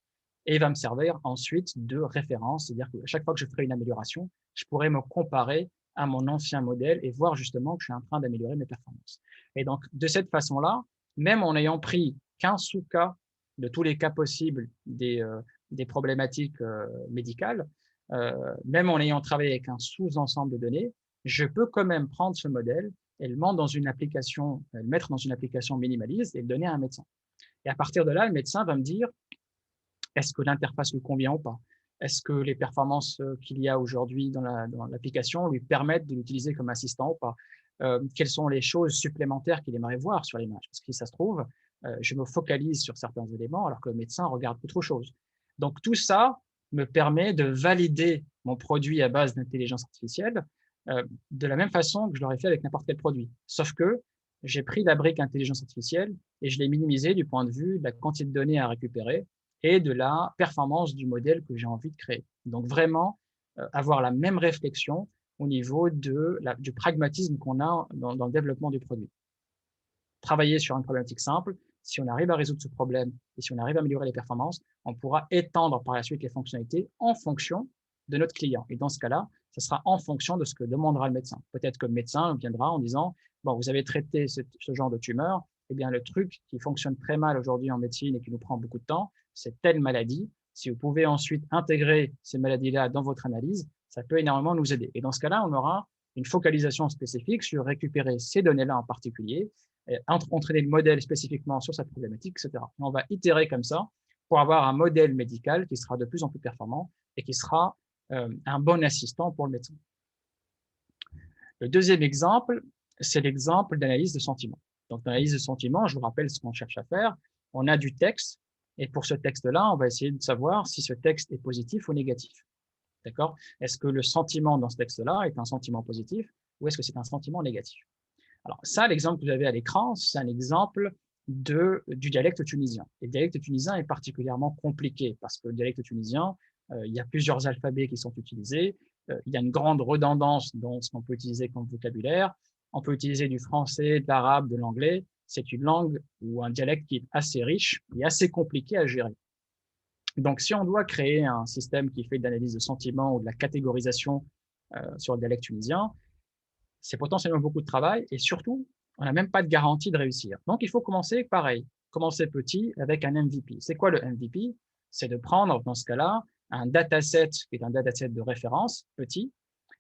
et il va me servir ensuite de référence, c'est-à-dire qu'à chaque fois que je ferai une amélioration, je pourrai me comparer à mon ancien modèle et voir justement que je suis en train d'améliorer mes performances. Et donc, de cette façon-là, même en ayant pris qu'un sous-cas de tous les cas possibles des problématiques médicales, même en ayant travaillé avec un sous-ensemble de données, je peux quand même prendre ce modèle et le mettre dans une application minimaliste et le donner à un médecin. Et à partir de là, le médecin va me dire, est-ce que l'interface lui convient ou pas? Est-ce que les performances qu'il y a aujourd'hui dans l'application lui permettent de l'utiliser comme assistant ou pas? Quelles sont les choses supplémentaires qu'il aimerait voir sur l'image? Parce que si ça se trouve, je me focalise sur certains éléments alors que le médecin regarde autre chose. Donc tout ça me permet de valider mon produit à base d'intelligence artificielle de la même façon que je l'aurais fait avec n'importe quel produit. Sauf que j'ai pris la brique intelligence artificielle et je l'ai minimisée du point de vue de la quantité de données à récupérer et de la performance du modèle que j'ai envie de créer. Donc vraiment, avoir la même réflexion au niveau du pragmatisme qu'on a dans le développement du produit. Travailler sur une problématique simple, si on arrive à résoudre ce problème et si on arrive à améliorer les performances, on pourra étendre par la suite les fonctionnalités en fonction de notre client. Et dans ce cas-là, ce sera en fonction de ce que demandera le médecin. Peut-être que le médecin viendra en disant, bon, vous avez traité ce genre de tumeur, eh bien, le truc qui fonctionne très mal aujourd'hui en médecine et qui nous prend beaucoup de temps, c'est telle maladie. Si vous pouvez ensuite intégrer ces maladies-là dans votre analyse, ça peut énormément nous aider. Et dans ce cas-là, on aura une focalisation spécifique sur récupérer ces données-là en particulier, et entraîner le modèle spécifiquement sur cette problématique, etc. Et on va itérer comme ça pour avoir un modèle médical qui sera de plus en plus performant et qui sera un bon assistant pour le médecin. Le deuxième exemple, c'est l'exemple d'analyse de sentiments. Donc, l'analyse de sentiments, je vous rappelle ce qu'on cherche à faire. On a du texte, et pour ce texte-là, on va essayer de savoir si ce texte est positif ou négatif. D'accord? Est-ce que le sentiment dans ce texte-là est un sentiment positif ou est-ce que c'est un sentiment négatif? Alors, ça, l'exemple que vous avez à l'écran, c'est un exemple du dialecte tunisien. Et le dialecte tunisien est particulièrement compliqué parce que le dialecte tunisien, il y a plusieurs alphabets qui sont utilisés. Il y a une grande redondance dans ce qu'on peut utiliser comme vocabulaire. On peut utiliser du français, de l'arabe, de l'anglais. C'est une langue ou un dialecte qui est assez riche et assez compliqué à gérer. Donc, si on doit créer un système qui fait de l'analyse de sentiments ou de la catégorisation sur le dialecte tunisien, c'est potentiellement beaucoup de travail et surtout, on n'a même pas de garantie de réussir. Donc, il faut commencer pareil, commencer petit avec un MVP. C'est quoi le MVP? C'est de prendre, dans ce cas-là, un dataset qui est un dataset de référence petit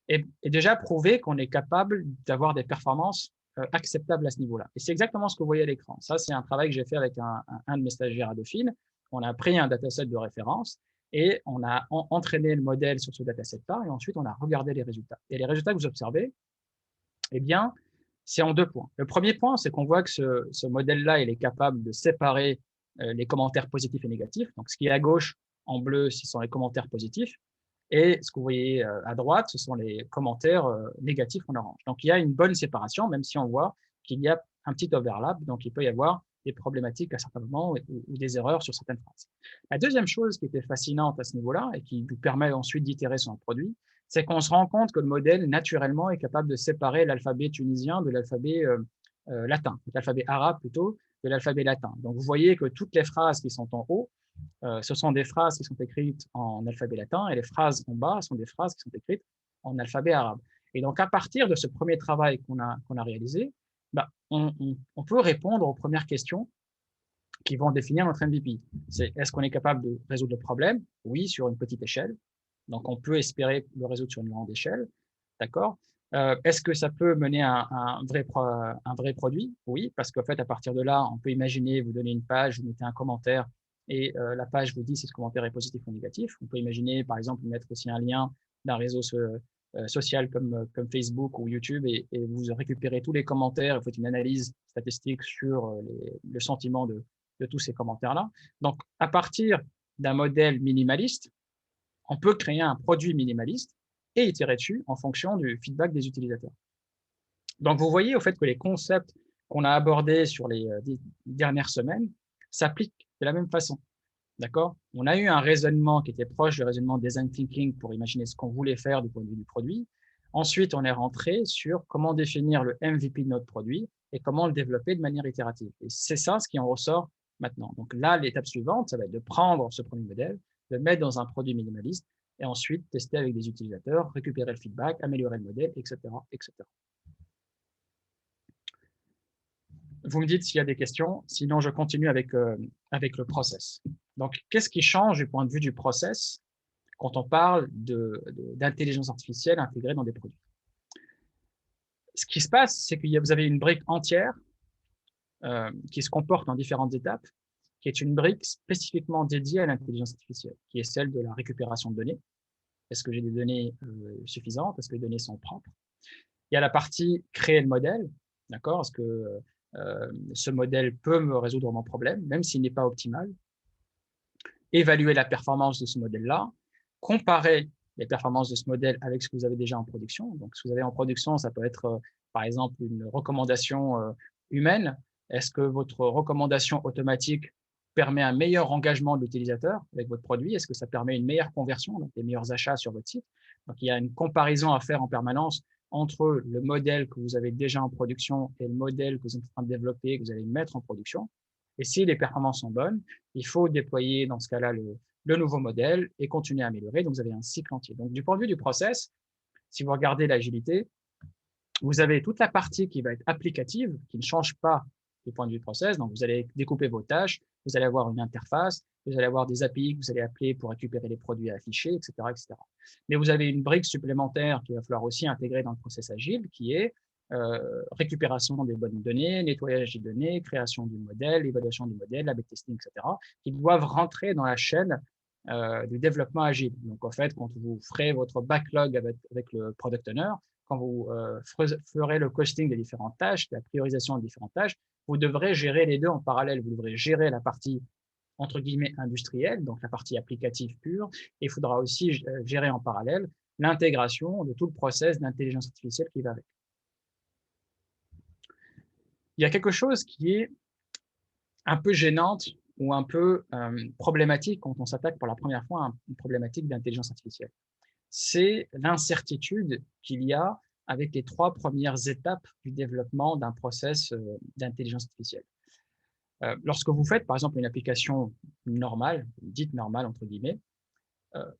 et déjà prouver qu'on est capable d'avoir des performances acceptables à ce niveau-là. Et c'est exactement ce que vous voyez à l'écran. Ça, c'est un travail que j'ai fait avec un de mes stagiaires à Dauphine. On a pris un dataset de référence et on a entraîné le modèle sur ce dataset-là et ensuite on a regardé les résultats. Et les résultats que vous observez, eh bien, c'est en 2 points. Le premier point, c'est qu'on voit que ce modèle-là, il est capable de séparer les commentaires positifs et négatifs. Donc, ce qui est à gauche, en bleu, ce sont les commentaires positifs. Et ce que vous voyez à droite, ce sont les commentaires négatifs en orange. Donc, il y a une bonne séparation, même si on voit qu'il y a un petit overlap. Donc, il peut y avoir des problématiques à certains moments ou des erreurs sur certaines phrases. La deuxième chose qui était fascinante à ce niveau-là et qui nous permet ensuite d'itérer sur un produit, c'est qu'on se rend compte que le modèle, naturellement, est capable de séparer l'alphabet tunisien de l'alphabet latin, l'alphabet arabe plutôt, de l'alphabet latin. Donc, vous voyez que toutes les phrases qui sont en haut, ce sont des phrases qui sont écrites en alphabet latin et les phrases en bas sont des phrases qui sont écrites en alphabet arabe. Et donc, à partir de ce premier travail qu'on a réalisé, bah, on peut répondre aux premières questions qui vont définir notre MVP. C'est est-ce qu'on est capable de résoudre le problème? Oui, sur une petite échelle. Donc, on peut espérer le résoudre sur une grande échelle. D'accord? Est-ce que ça peut mener à un vrai produit? Oui, parce qu'en fait, à partir de là, on peut imaginer, vous donnez une page, vous mettez un commentaire et la page vous dit si ce commentaire est positif ou négatif. On peut imaginer, par exemple, mettre aussi un lien d'un réseau social comme Facebook ou YouTube et vous récupérez tous les commentaires, vous faites une analyse statistique sur le sentiment de tous ces commentaires-là. Donc, à partir d'un modèle minimaliste, on peut créer un produit minimaliste et itérer dessus en fonction du feedback des utilisateurs. Donc, vous voyez au fait que les concepts qu'on a abordés sur les dernières semaines s'appliquent de la même façon. D'accord? On a eu un raisonnement qui était proche du raisonnement design thinking pour imaginer ce qu'on voulait faire du point de vue du produit. Ensuite, on est rentré sur comment définir le MVP de notre produit et comment le développer de manière itérative. Et c'est ça ce qui en ressort maintenant. Donc là, l'étape suivante, ça va être de prendre ce premier modèle, de le mettre dans un produit minimaliste et ensuite tester avec des utilisateurs, récupérer le feedback, améliorer le modèle, etc., etc. Vous me dites s'il y a des questions, sinon je continue avec le process. Donc, qu'est-ce qui change du point de vue du process quand on parle d'intelligence artificielle intégrée dans des produits? Ce qui se passe, c'est que vous avez une brique entière qui se comporte en différentes étapes, qui est une brique spécifiquement dédiée à l'intelligence artificielle, qui est celle de la récupération de données. Est-ce que j'ai des données suffisantes? Est-ce que les données sont propres? Il y a la partie créer le modèle, d'accord? Est-ce que ce modèle peut me résoudre mon problème, même s'il n'est pas optimal? Évaluer la performance de ce modèle-là, comparer les performances de ce modèle avec ce que vous avez déjà en production. Donc, ce que vous avez en production, ça peut être, par exemple, une recommandation humaine. Est-ce que votre recommandation automatique permet un meilleur engagement de l'utilisateur avec votre produit? Est-ce que ça permet une meilleure conversion, donc des meilleurs achats sur votre site? Donc, il y a une comparaison à faire en permanence entre le modèle que vous avez déjà en production et le modèle que vous êtes en train de développer, que vous allez mettre en production. Et si les performances sont bonnes, il faut déployer dans ce cas-là le nouveau modèle et continuer à améliorer. Donc, vous avez un cycle entier. Donc, du point de vue du process, si vous regardez l'agilité, vous avez toute la partie qui va être applicative, qui ne change pas du point de vue process. Donc, vous allez découper vos tâches vous allez avoir une interface, vous allez avoir des API que vous allez appeler pour récupérer les produits affichés, etc., etc. Mais vous avez une brique supplémentaire qu'il va falloir aussi intégrer dans le process agile, qui est récupération des bonnes données, nettoyage des données, création du modèle, évaluation du modèle, A/B testing, etc., qui doivent rentrer dans la chaîne du développement agile. Donc, en fait, quand vous ferez votre backlog avec le product owner, quand vous ferez le costing des différentes tâches, la priorisation des différentes tâches, vous devrez gérer les deux en parallèle. Vous devrez gérer la partie entre guillemets industrielle, donc la partie applicative pure, et il faudra aussi gérer en parallèle l'intégration de tout le process d'intelligence artificielle qui va avec. Il y a quelque chose qui est un peu gênante ou un peu problématique quand on s'attaque pour la première fois à une problématique d'intelligence artificielle. C'est l'incertitude qu'il y a avec les 3 premières étapes du développement d'un process d'intelligence artificielle. Lorsque vous faites, par exemple, une application normale, dite normale, entre guillemets,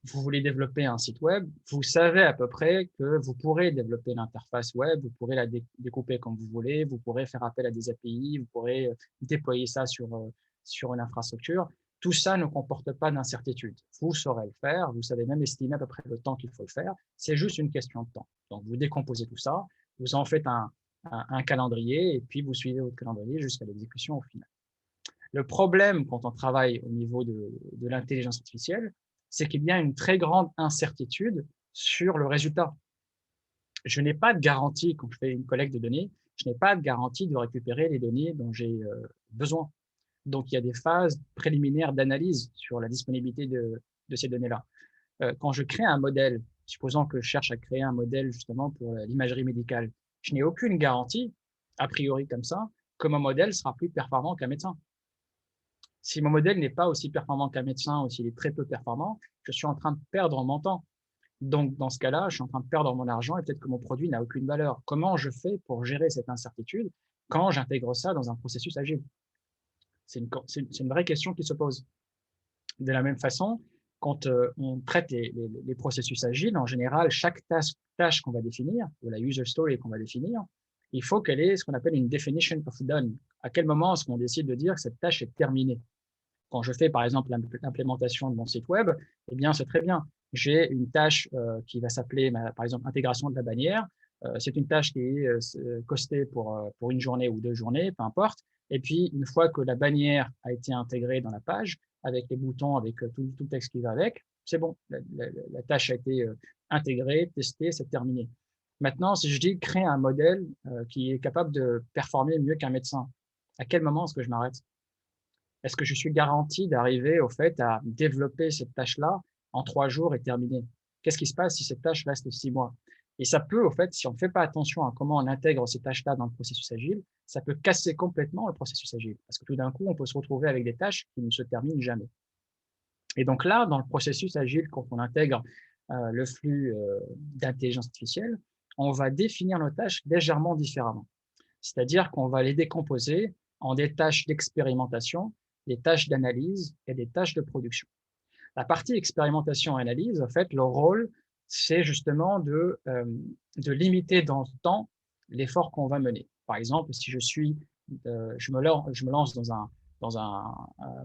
vous voulez développer un site web, vous savez à peu près que vous pourrez développer l'interface web, vous pourrez la découper comme vous voulez, vous pourrez faire appel à des API, vous pourrez déployer ça sur une infrastructure. Tout ça ne comporte pas d'incertitude. Vous saurez le faire, vous savez même estimer à peu près le temps qu'il faut le faire. C'est juste une question de temps. Donc, vous décomposez tout ça, vous en faites un calendrier et puis vous suivez votre calendrier jusqu'à l'exécution au final. Le problème quand on travaille au niveau de l'intelligence artificielle, c'est qu'il y a une très grande incertitude sur le résultat. Je n'ai pas de garantie quand je fais une collecte de données, je n'ai pas de garantie de récupérer les données dont j'ai besoin. Donc, il y a des phases préliminaires d'analyse sur la disponibilité de ces données-là. Quand je crée un modèle, supposons que je cherche à créer un modèle justement pour l'imagerie médicale, je n'ai aucune garantie, a priori comme ça, que mon modèle sera plus performant qu'un médecin. Si mon modèle n'est pas aussi performant qu'un médecin ou s'il est très peu performant, je suis en train de perdre mon temps. Donc, dans ce cas-là, je suis en train de perdre mon argent et peut-être que mon produit n'a aucune valeur. Comment je fais pour gérer cette incertitude quand j'intègre ça dans un processus agile? C'est une vraie question qui se pose. De la même façon, quand on traite les processus agiles, en général, chaque tâche qu'on va définir, ou la user story qu'on va définir, il faut qu'elle ait ce qu'on appelle une definition of done. À quel moment est-ce qu'on décide de dire que cette tâche est terminée? Quand je fais, par exemple, l'implémentation de mon site web, eh bien, c'est très bien. J'ai une tâche qui va s'appeler, par exemple, intégration de la bannière. C'est une tâche qui est costée pour une journée ou 2 journées, peu importe. Et puis, une fois que la bannière a été intégrée dans la page, avec les boutons, avec tout le texte qui va avec, c'est bon. La tâche a été intégrée, testée, c'est terminé. Maintenant, si je dis créer un modèle qui est capable de performer mieux qu'un médecin, à quel moment est-ce que je m'arrête? Est-ce que je suis garanti d'arriver au fait à développer cette tâche-là en 3 jours et terminer? Qu'est-ce qui se passe si cette tâche reste 6 mois? Et ça peut, au fait, si on ne fait pas attention à comment on intègre ces tâches-là dans le processus agile, ça peut casser complètement le processus agile. Parce que tout d'un coup, on peut se retrouver avec des tâches qui ne se terminent jamais. Et donc là, dans le processus agile, quand on intègre le flux d'intelligence artificielle, on va définir nos tâches légèrement différemment. C'est-à-dire qu'on va les décomposer en des tâches d'expérimentation, des tâches d'analyse et des tâches de production. La partie expérimentation et analyse, en fait, le rôle, c'est justement de limiter dans le temps l'effort qu'on va mener. Par exemple, si je me lance dans un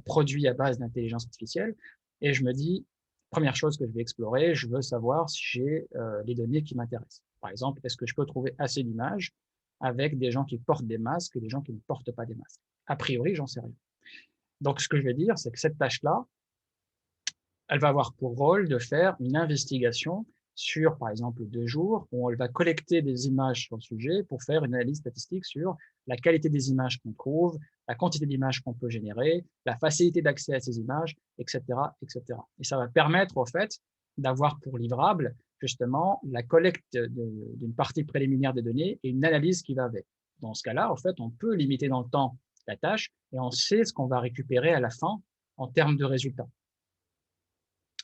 produit à base d'intelligence artificielle et je me dis, première chose que je vais explorer, je veux savoir si j'ai les données qui m'intéressent. Par exemple, est-ce que je peux trouver assez d'images avec des gens qui portent des masques et des gens qui ne portent pas des masques? A priori, j'en sais rien. Donc, ce que je vais dire, c'est que cette tâche-là, elle va avoir pour rôle de faire une investigation sur, par exemple, 2 jours, où elle va collecter des images sur le sujet pour faire une analyse statistique sur la qualité des images qu'on trouve, la quantité d'images qu'on peut générer, la facilité d'accès à ces images, etc., etc. Et ça va permettre, au fait, d'avoir pour livrable, justement, la collecte d'une partie préliminaire des données et une analyse qui va avec. Dans ce cas-là, en fait, on peut limiter dans le temps la tâche et on sait ce qu'on va récupérer à la fin en termes de résultats.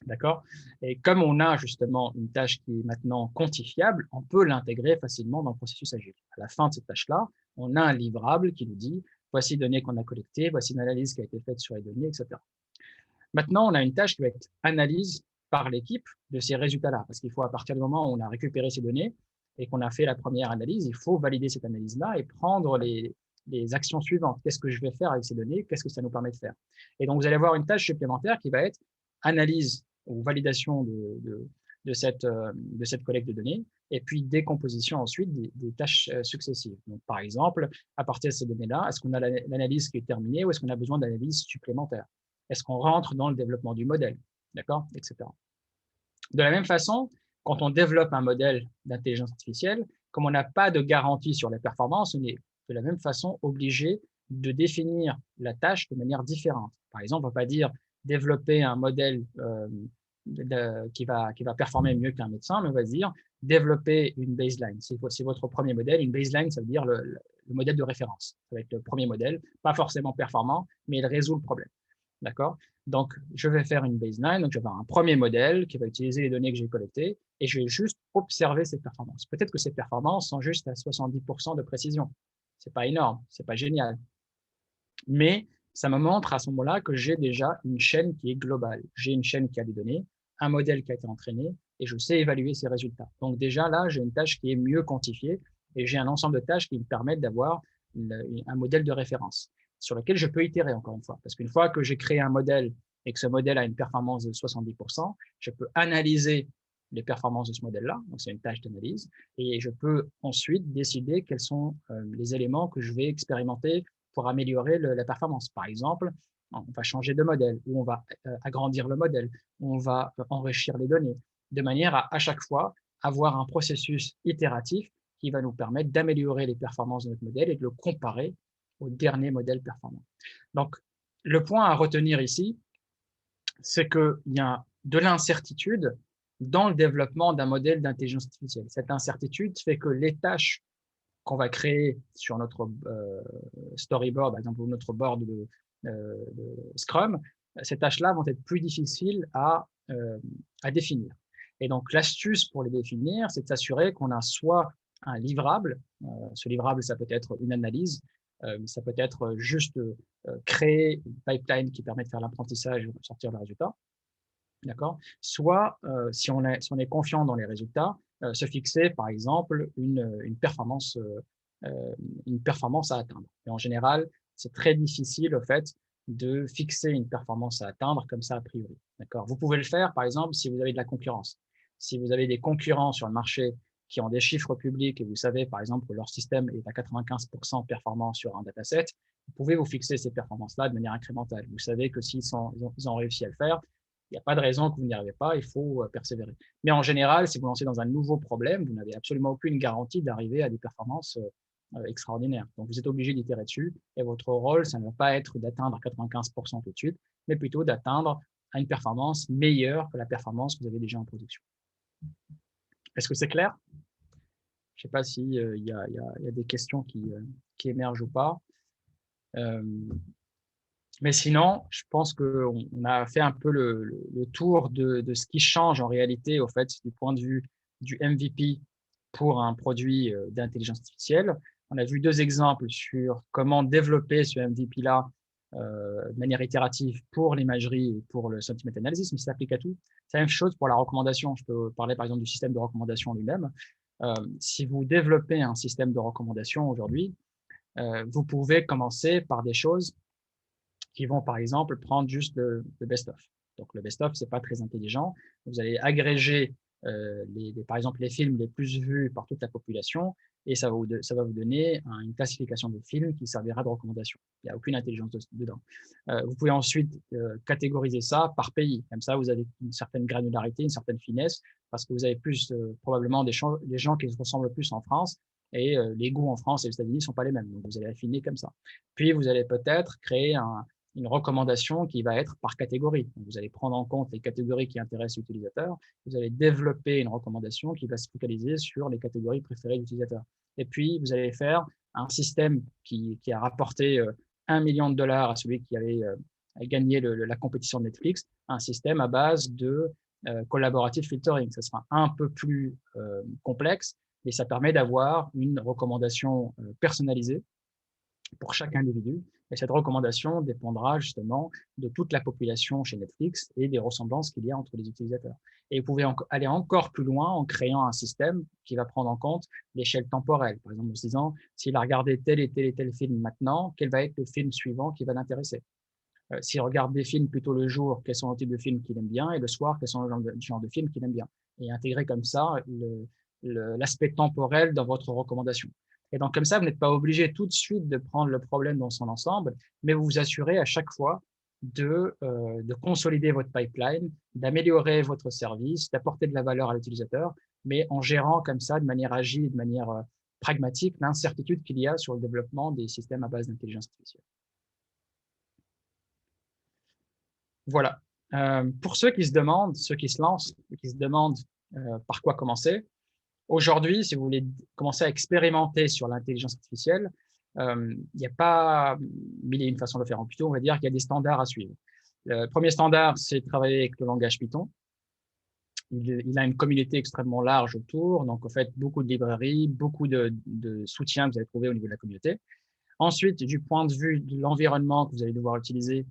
D'accord? Et comme on a justement une tâche qui est maintenant quantifiable, on peut l'intégrer facilement dans le processus agile. À la fin de cette tâche-là, on a un livrable qui nous dit voici les données qu'on a collectées, voici une analyse qui a été faite sur les données, etc. Maintenant, on a une tâche qui va être analyse par l'équipe de ces résultats-là, parce qu'il faut, à partir du moment où on a récupéré ces données et qu'on a fait la première analyse, il faut valider cette analyse-là et prendre les actions suivantes. Qu'est-ce que je vais faire avec ces données? Qu'est-ce que ça nous permet de faire? Et donc, vous allez avoir une tâche supplémentaire qui va être analyse ou validation de cette collecte de données, et puis décomposition ensuite des tâches successives. Donc, par exemple, à partir de ces données-là, est-ce qu'on a l'analyse qui est terminée ou est-ce qu'on a besoin d'analyse supplémentaire? Est-ce qu'on rentre dans le développement du modèle? D'accord? Etc. De la même façon, quand on développe un modèle d'intelligence artificielle, comme on n'a pas de garantie sur la performance, on est de la même façon obligé de définir la tâche de manière différente. Par exemple, on ne va pas dire développer un modèle qui va performer mieux qu'un médecin, mais on va dire développer une baseline. Si votre premier modèle, une baseline, ça veut dire le modèle de référence. Ça va être le premier modèle, pas forcément performant, mais il résout le problème. D'accord? Donc, je vais faire une baseline, donc je vais avoir un premier modèle qui va utiliser les données que j'ai collectées et je vais juste observer ces performances. Peut-être que ces performances sont juste à 70% de précision. C'est pas énorme, c'est pas génial. Mais ça me montre à ce moment-là que j'ai déjà une chaîne qui est globale. J'ai une chaîne qui a des données, un modèle qui a été entraîné et je sais évaluer ses résultats. Donc déjà là, j'ai une tâche qui est mieux quantifiée et j'ai un ensemble de tâches qui me permettent d'avoir un modèle de référence sur lequel je peux itérer encore une fois. Parce qu'une fois que j'ai créé un modèle et que ce modèle a une performance de 70%, je peux analyser les performances de ce modèle-là, donc c'est une tâche d'analyse, et je peux ensuite décider quels sont les éléments que je vais expérimenter pour améliorer la performance. Par exemple, on va changer de modèle, ou on va agrandir le modèle, ou on va enrichir les données, de manière à chaque fois avoir un processus itératif qui va nous permettre d'améliorer les performances de notre modèle et de le comparer au dernier modèle performant. Donc, le point à retenir ici, c'est qu'il y a de l'incertitude dans le développement d'un modèle d'intelligence artificielle. Cette incertitude fait que les tâches qu'on va créer sur notre storyboard, par exemple, ou notre board de Scrum, ces tâches-là vont être plus difficiles à définir. Et donc, l'astuce pour les définir, c'est de s'assurer qu'on a soit un livrable, ce livrable, ça peut être une analyse, ça peut être juste créer une pipeline qui permet de faire l'apprentissage et de sortir le résultat. D'accord? Soit, si on est confiant dans les résultats, se fixer, par exemple, une performance à atteindre. Et en général, c'est très difficile, au fait, de fixer une performance à atteindre comme ça a priori. D'accord? Vous pouvez le faire, par exemple, si vous avez de la concurrence. Si vous avez des concurrents sur le marché qui ont des chiffres publics et vous savez, par exemple, que leur système est à 95% performant sur un dataset, vous pouvez vous fixer ces performances-là de manière incrémentale. Vous savez que s'ils ont réussi à le faire, il n'y a pas de raison que vous n'y arrivez pas, il faut persévérer. Mais en général, si vous lancez dans un nouveau problème, vous n'avez absolument aucune garantie d'arriver à des performances extraordinaires. Donc, vous êtes obligé d'itérer dessus et votre rôle, ça ne va pas être d'atteindre 95% tout de suite, mais plutôt d'atteindre une performance meilleure que la performance que vous avez déjà en production. Est-ce que c'est clair? Je ne sais pas s'il y a des questions qui émergent ou pas. Mais sinon, je pense qu'on a fait un peu le tour de ce qui change en réalité, au fait, du point de vue du MVP pour un produit d'intelligence artificielle. On a vu deux exemples sur comment développer ce MVP-là de manière itérative pour l'imagerie et pour le sentiment analysis, mais ça s'applique à tout. C'est la même chose pour la recommandation. Je peux parler par exemple du système de recommandation lui-même. Si vous développez un système de recommandation aujourd'hui, vous pouvez commencer par des choses qui vont, par exemple, prendre juste le best-of. Donc, le best-of, c'est pas très intelligent. Vous allez agréger, par exemple, les films les plus vus par toute la population et ça va vous donner une classification de films qui servira de recommandation. Il n'y a aucune intelligence dedans. Vous pouvez ensuite catégoriser ça par pays. Comme ça, vous avez une certaine granularité, une certaine finesse, parce que vous avez plus probablement des gens qui se ressemblent plus en France et les goûts en France et aux États-Unis ne sont pas les mêmes. Donc, vous allez affiner comme ça. Puis, vous allez peut-être créer une recommandation qui va être par catégorie. Donc, vous allez prendre en compte les catégories qui intéressent l'utilisateur. Vous allez développer une recommandation qui va se focaliser sur les catégories préférées de l'utilisateur. Et puis, vous allez faire un système qui a rapporté $1 million à celui qui avait gagné la compétition de Netflix, un système à base de collaborative filtering. Ça sera un peu plus complexe, mais ça permet d'avoir une recommandation personnalisée pour chaque individu Et cette recommandation dépendra justement de toute la population chez Netflix et des ressemblances qu'il y a entre les utilisateurs. Et vous pouvez aller encore plus loin en créant un système qui va prendre en compte l'échelle temporelle. Par exemple, en se disant, s'il a regardé tel et tel et tel film maintenant, quel va être le film suivant qui va l'intéresser? S'il regarde des films plutôt le jour, quels sont les types de films qu'il aime bien, et le soir, quels sont le genre de films qu'il aime bien. Et intégrer comme ça l'aspect temporel dans votre recommandation. Et donc, comme ça, vous n'êtes pas obligé tout de suite de prendre le problème dans son ensemble, mais vous vous assurez à chaque fois de consolider votre pipeline, d'améliorer votre service, d'apporter de la valeur à l'utilisateur, mais en gérant comme ça, de manière agile, de manière pragmatique, l'incertitude qu'il y a sur le développement des systèmes à base d'intelligence artificielle. Voilà. Pour ceux qui se demandent, ceux qui se lancent, qui se demandent par quoi commencer, aujourd'hui, si vous voulez commencer à expérimenter sur l'intelligence artificielle, il n'y a pas mille et une façons de le faire. En Python, on va dire qu'il y a des standards à suivre. Le premier standard, c'est de travailler avec le langage Python. Il a une communauté extrêmement large autour, donc en fait, beaucoup de librairies, beaucoup de soutien que vous allez trouver au niveau de la communauté. Ensuite, du point de vue de l'environnement que vous allez devoir utiliser,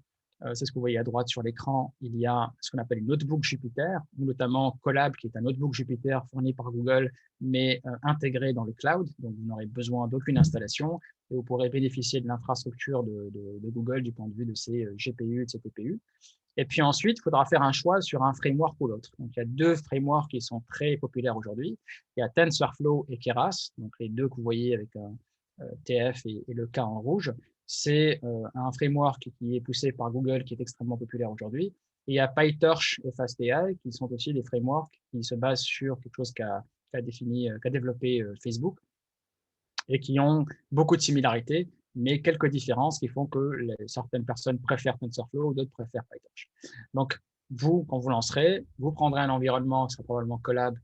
c'est ce que vous voyez à droite sur l'écran, il y a ce qu'on appelle une notebook Jupyter, ou notamment Colab, qui est un notebook Jupyter fourni par Google, mais intégré dans le cloud. Donc, vous n'aurez besoin d'aucune installation et vous pourrez bénéficier de l'infrastructure de Google du point de vue de ses GPU et de ses TPU. Et puis ensuite, il faudra faire un choix sur un framework ou l'autre. Donc, il y a deux frameworks qui sont très populaires aujourd'hui. Il y a TensorFlow et Keras, donc les deux que vous voyez avec un TF et le K en rouge. C'est un framework qui est poussé par Google, qui est extrêmement populaire aujourd'hui. Et il y a PyTorch et FastAI, qui sont aussi des frameworks qui se basent sur quelque chose qu'a développé Facebook et qui ont beaucoup de similarités, mais quelques différences qui font que certaines personnes préfèrent TensorFlow ou d'autres préfèrent PyTorch. Donc, vous, quand vous lancerez, vous prendrez un environnement qui sera probablement Colab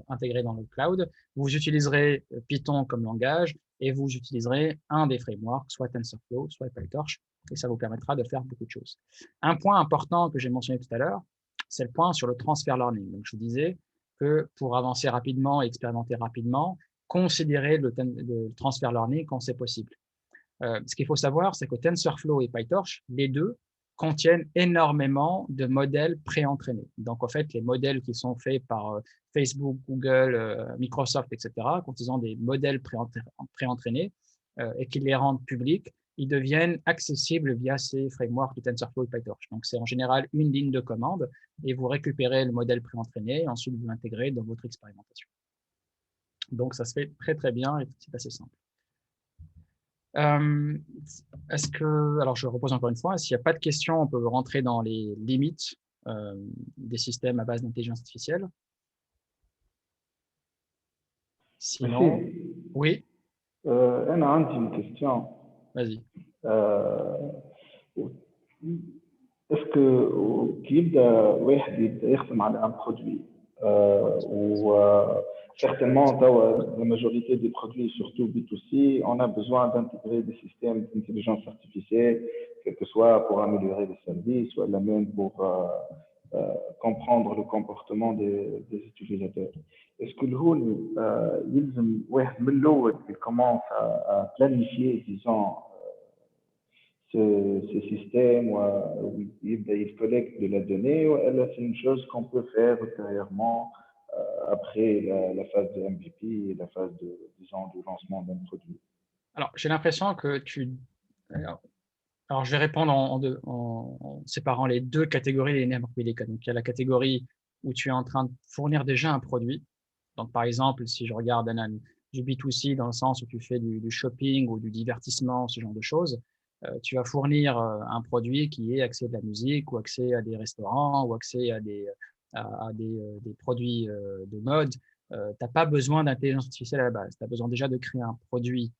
intégré dans le cloud. Vous utiliserez Python comme langage et vous utiliserez un des frameworks, soit TensorFlow, soit PyTorch, et ça vous permettra de faire beaucoup de choses. Un point important que j'ai mentionné tout à l'heure, c'est le point sur le transfer learning. Donc, je vous disais que pour avancer rapidement et expérimenter rapidement, considérer le transfer learning quand c'est possible. Ce qu'il faut savoir, c'est que TensorFlow et PyTorch, les deux, contiennent énormément de modèles préentraînés. Donc, en fait, les modèles qui sont faits par Facebook, Google, Microsoft, etc., quand ils ont des modèles préentraînés et qu'ils les rendent publics, ils deviennent accessibles via ces frameworks de TensorFlow et PyTorch. Donc, c'est en général une ligne de commande et vous récupérez le modèle préentraîné et ensuite vous l'intégrez dans votre expérimentation. Donc, ça se fait très, très bien et c'est assez simple. Est-ce que, alors je repose encore une fois, s'il n'y a pas de questions, on peut rentrer dans les limites des systèmes à base d'intelligence artificielle. Sinon, oui, أنا عندي une question. vas-y. Est-ce que كي يبدا واحد يبدا يخدم على un produit ou certainement la majorité des produits, surtout B2C, on a besoin d'intégrer des systèmes d'intelligence artificielle, quel que soit pour améliorer les services, ou même pour comprendre le comportement des utilisateurs. Est-ce que le rôle, il commence à planifier, disons, ce système où il collecte de la donnée, ou c'est une chose qu'on peut faire ultérieurement après la phase de MVP et la phase de, disons, du lancement d'un produit? Alors, j'ai l'impression que alors, je vais répondre en séparant les deux catégories des n'importe quel cas. Donc, il y a la catégorie où tu es en train de fournir déjà un produit. Donc, par exemple, si je regarde du B2C dans le sens où tu fais du shopping ou du divertissement, ce genre de choses, tu vas fournir un produit qui est accès à de la musique ou accès à des restaurants ou accès à des produits de mode. Tu n'as pas besoin d'intelligence artificielle à la base. Tu as besoin déjà de créer un produit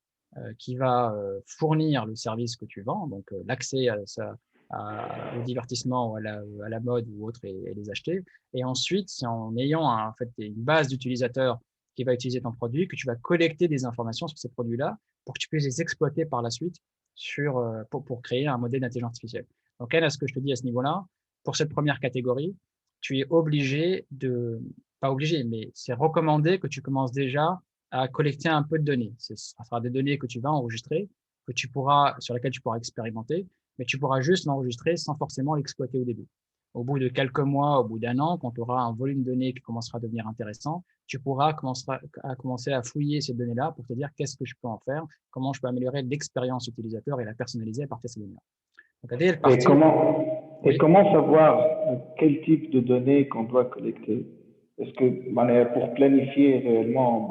qui va fournir le service que tu vends, donc l'accès au divertissement ou à la mode ou autre et les acheter. Et ensuite, c'est en ayant en fait une base d'utilisateurs qui va utiliser ton produit que tu vas collecter des informations sur ces produits-là pour que tu puisses les exploiter par la suite pour créer un modèle d'intelligence artificielle. Donc, elle, ce que je te dis à ce niveau-là, pour cette première catégorie, tu es obligé pas obligé, mais c'est recommandé que tu commences déjà à collecter un peu de données. Ce sera des données que tu vas enregistrer sur laquelle tu pourras expérimenter, mais tu pourras juste l'enregistrer sans forcément l'exploiter au début. Au bout de quelques mois, au bout d'un an, quand tu auras un volume de données qui commencera à devenir intéressant, tu pourras commencer à fouiller ces données-là pour te dire qu'est-ce que je peux en faire, comment je peux améliorer l'expérience utilisateur et la personnaliser à partir de ces données-là. Donc, dès le parti, et comment savoir quel type de données qu'on doit collecter? Est-ce que pour planifier réellement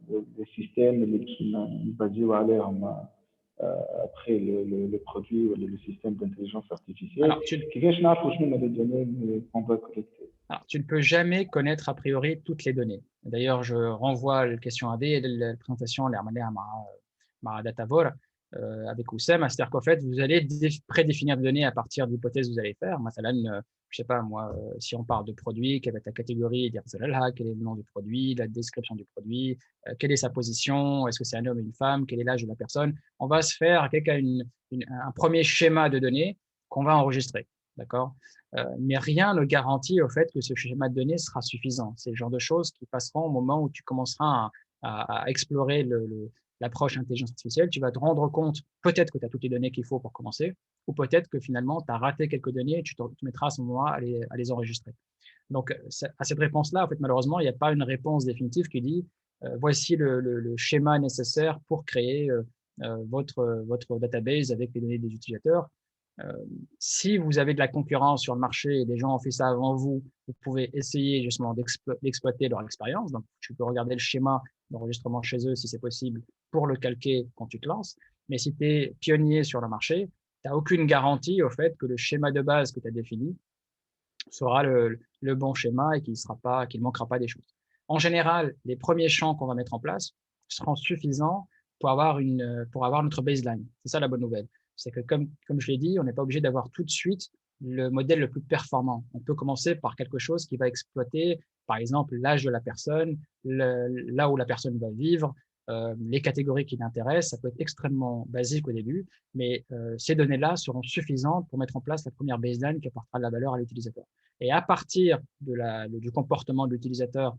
des systèmes qui basés après le produit ou le système d'intelligence artificielle, كيفاش نعرفوا شنو هما les données qu'on doit collecter? Alors, tu ne peux jamais connaître a priori toutes les données. D'ailleurs, je renvoie la question AD et la présentation à Datavor avec Oussem, c'est-à-dire qu'en fait, vous allez prédéfinir des données à partir de l'hypothèse que vous allez faire. مثلا, je sais pas moi, si on parle de produit, quelle est ta catégorie, quel est le nom du produit, la description du produit, quelle est sa position, est-ce que c'est un homme ou une femme, quel est l'âge de la personne. On va se faire un premier schéma de données qu'on va enregistrer, d'accord? Mais rien ne garantit au fait que ce schéma de données sera suffisant. C'est le genre de choses qui passeront au moment où tu commenceras à explorer l'approche intelligence artificielle. Tu vas te rendre compte peut-être que tu as toutes les données qu'il faut pour commencer, ou peut-être que finalement tu as raté quelques données et tu te mettras à ce moment-là à les enregistrer. Donc, à cette réponse-là, en fait, malheureusement, il n'y a pas une réponse définitive qui dit voici le schéma nécessaire pour créer votre database avec les données des utilisateurs. Si vous avez de la concurrence sur le marché et des gens ont fait ça avant vous, vous pouvez essayer justement d'exploiter leur expérience. Donc, tu peux regarder le schéma d'enregistrement chez eux si c'est possible pour le calquer quand tu te lances. Mais si tu es pionnier sur le marché, tu n'as aucune garantie au fait que le schéma de base que tu as défini sera le bon schéma et qu'il ne manquera pas des choses. En général, les premiers champs qu'on va mettre en place seront suffisants pour avoir notre baseline. C'est ça la bonne nouvelle. C'est que comme je l'ai dit, on n'est pas obligé d'avoir tout de suite le modèle le plus performant. On peut commencer par quelque chose qui va exploiter, par exemple, l'âge de la personne, là où la personne va vivre, les catégories qui l'intéressent. Ça peut être extrêmement basique au début, mais ces données-là seront suffisantes pour mettre en place la première baseline qui apportera de la valeur à l'utilisateur. Et à partir du comportement de l'utilisateur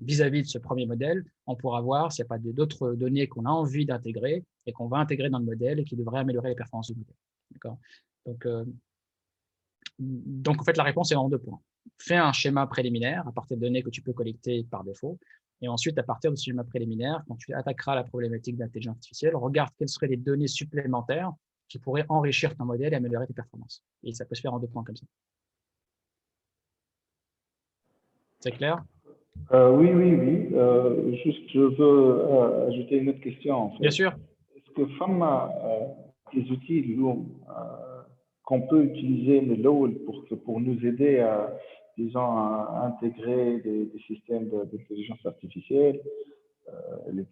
vis-à-vis de ce premier modèle, on pourra voir s'il n'y a pas d'autres données qu'on a envie d'intégrer et qu'on va intégrer dans le modèle et qui devraient améliorer les performances du modèle. D'accord ? Donc, en fait, la réponse est en 2 points. Fais un schéma préliminaire à partir de données que tu peux collecter par défaut. Et ensuite, à partir de ce schéma préliminaire, quand tu attaqueras la problématique d'intelligence artificielle, regarde quelles seraient les données supplémentaires qui pourraient enrichir ton modèle et améliorer tes performances. Et ça peut se faire en 2 points comme ça. C'est clair? Oui. Juste, je veux ajouter une autre question, en fait. Bien sûr. Est-ce que les outils qu'on peut utiliser pour nous aider à intégrer des systèmes d'intelligence artificielle, les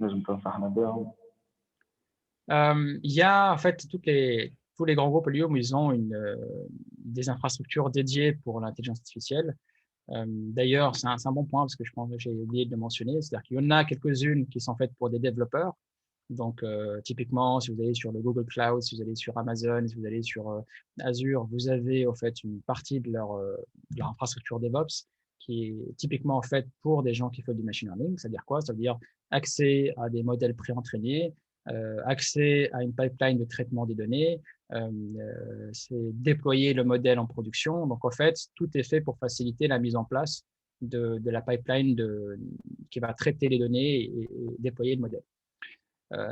il y a en fait tous les grands groupes Lyon, ils ont des infrastructures dédiées pour l'intelligence artificielle. D'ailleurs, c'est un bon point parce que je pense que j'ai oublié de le mentionner. C'est-à-dire qu'il y en a quelques-unes qui sont faites pour des développeurs. Donc, typiquement, si vous allez sur le Google Cloud, si vous allez sur Amazon, si vous allez sur Azure, vous avez en fait une partie de leur infrastructure DevOps qui est typiquement faite pour des gens qui font du machine learning. C'est-à-dire quoi? Ça veut dire accès à des modèles pré-entraînés, accès à une pipeline de traitement des données, c'est déployer le modèle en production. Donc, en fait, tout est fait pour faciliter la mise en place de la pipeline qui va traiter les données et déployer le modèle.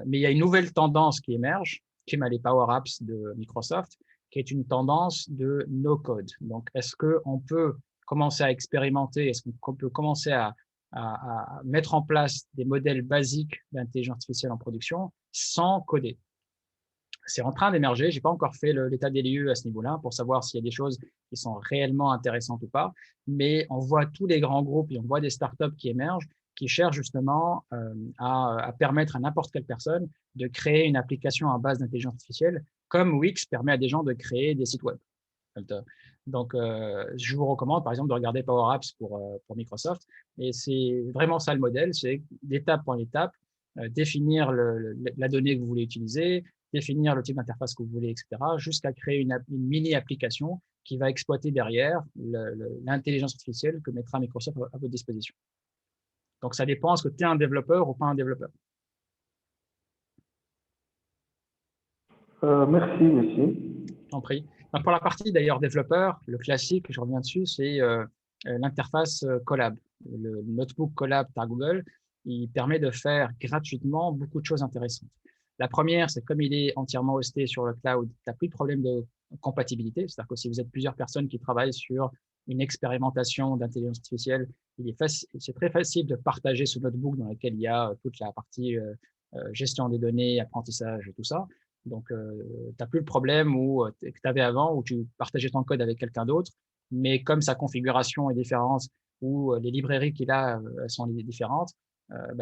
Mais il y a une nouvelle tendance qui émerge, qui est les Power Apps de Microsoft, qui est une tendance de no-code. Donc, est-ce qu'on peut commencer à expérimenter, est-ce qu'on peut commencer à mettre en place des modèles basiques d'intelligence artificielle en production sans coder? C'est en train d'émerger. Je n'ai pas encore fait l'état des lieux à ce niveau-là pour savoir s'il y a des choses qui sont réellement intéressantes ou pas. Mais on voit tous les grands groupes et on voit des startups qui émergent, qui cherchent justement à permettre à n'importe quelle personne de créer une application à base d'intelligence artificielle, comme Wix permet à des gens de créer des sites web. Donc, je vous recommande, par exemple, de regarder Power Apps pour Microsoft. Et c'est vraiment ça le modèle, c'est d'étape en étape, définir la donnée que vous voulez utiliser, définir le type d'interface que vous voulez, etc., jusqu'à créer une mini-application qui va exploiter derrière l'intelligence artificielle que mettra Microsoft à votre disposition. Donc, ça dépend, est-ce que tu es un développeur ou pas un développeur. Merci, merci. J'en prie. Donc, pour la partie d'ailleurs développeur, le classique, je reviens dessus, c'est l'interface Colab. Le notebook Colab par Google, il permet de faire gratuitement beaucoup de choses intéressantes. La première, c'est comme il est entièrement hosté sur le cloud, tu n'as plus de problème de compatibilité. C'est-à-dire que si vous êtes plusieurs personnes qui travaillent sur une expérimentation d'intelligence artificielle, c'est très facile de partager ce notebook dans lequel il y a toute la partie gestion des données, apprentissage et tout ça. Donc, tu n'as plus le problème que tu avais avant où tu partageais ton code avec quelqu'un d'autre, mais comme sa configuration est différente ou les librairies qu'il a sont différentes,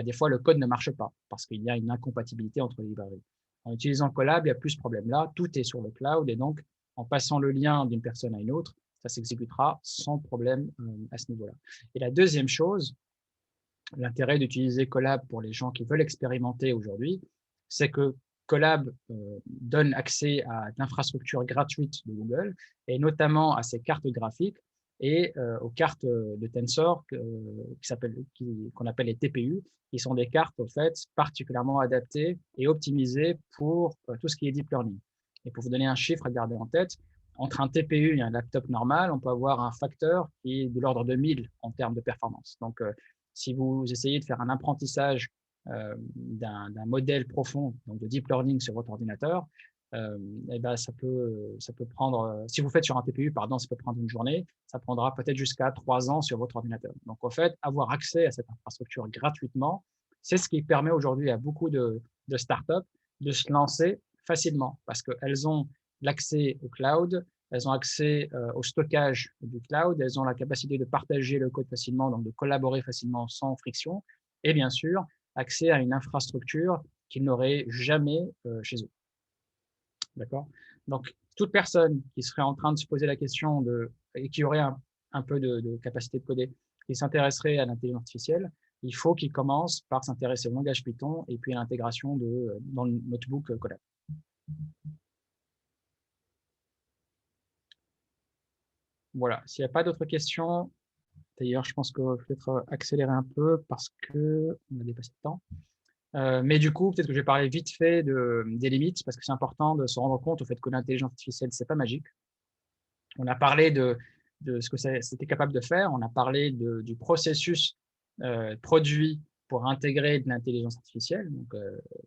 des fois le code ne marche pas parce qu'il y a une incompatibilité entre les librairies. En utilisant Colab, il n'y a plus ce problème-là. Tout est sur le cloud et donc, en passant le lien d'une personne à une autre, ça s'exécutera sans problème à ce niveau-là. Et la deuxième chose, l'intérêt d'utiliser Colab pour les gens qui veulent expérimenter aujourd'hui, c'est que Colab donne accès à l'infrastructure gratuite de Google et notamment à ses cartes graphiques et aux cartes de Tensor qu'on appelle les TPU, qui sont des cartes au fait particulièrement adaptées et optimisées pour tout ce qui est deep learning. Et pour vous donner un chiffre à garder en tête, entre un TPU et un laptop normal, on peut avoir un facteur qui est de l'ordre de 1000 en termes de performance. Donc, si vous essayez de faire un apprentissage d'un modèle profond, donc de deep learning sur votre ordinateur, ça peut prendre, si vous faites sur un TPU, pardon, ça peut prendre une journée, ça prendra peut-être jusqu'à 3 ans sur votre ordinateur. Donc, en fait, avoir accès à cette infrastructure gratuitement, c'est ce qui permet aujourd'hui à beaucoup de startups de se lancer facilement parce qu'elles ont l'accès au cloud, elles ont accès au stockage du cloud, elles ont la capacité de partager le code facilement, donc de collaborer facilement sans friction, et bien sûr, accès à une infrastructure qu'ils n'auraient jamais chez eux. D'accord? Donc, toute personne qui serait en train de se poser la question et qui aurait un peu de capacité de coder, qui s'intéresserait à l'intelligence artificielle, il faut qu'il commence par s'intéresser au langage Python et puis à l'intégration dans le notebook Colab. Voilà, s'il n'y a pas d'autres questions, d'ailleurs, je pense que je vais peut-être accélérer un peu parce qu'on a dépassé le temps. Mais du coup, peut-être que je vais parler vite fait des limites parce que c'est important de se rendre compte au fait que l'intelligence artificielle, c'est pas magique. On a parlé de ce que c'était capable de faire, on a parlé du processus produit pour intégrer de l'intelligence artificielle. Donc,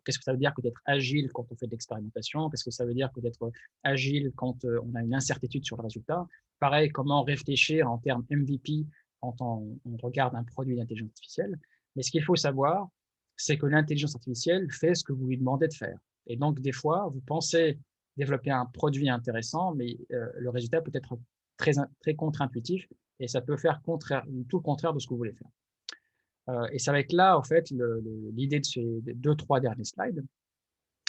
qu'est-ce que ça veut dire que d'être agile quand on fait de l'expérimentation? Qu'est-ce que ça veut dire que d'être agile quand on a une incertitude sur le résultat? Pareil, comment réfléchir en termes MVP quand on regarde un produit d'intelligence artificielle? Mais ce qu'il faut savoir, c'est que l'intelligence artificielle fait ce que vous lui demandez de faire. Et donc, des fois, vous pensez développer un produit intéressant, mais le résultat peut être très, très contre-intuitif et ça peut faire tout le contraire de ce que vous voulez faire. Et ça va être là, en fait, l'idée de ces 2-3 derniers slides.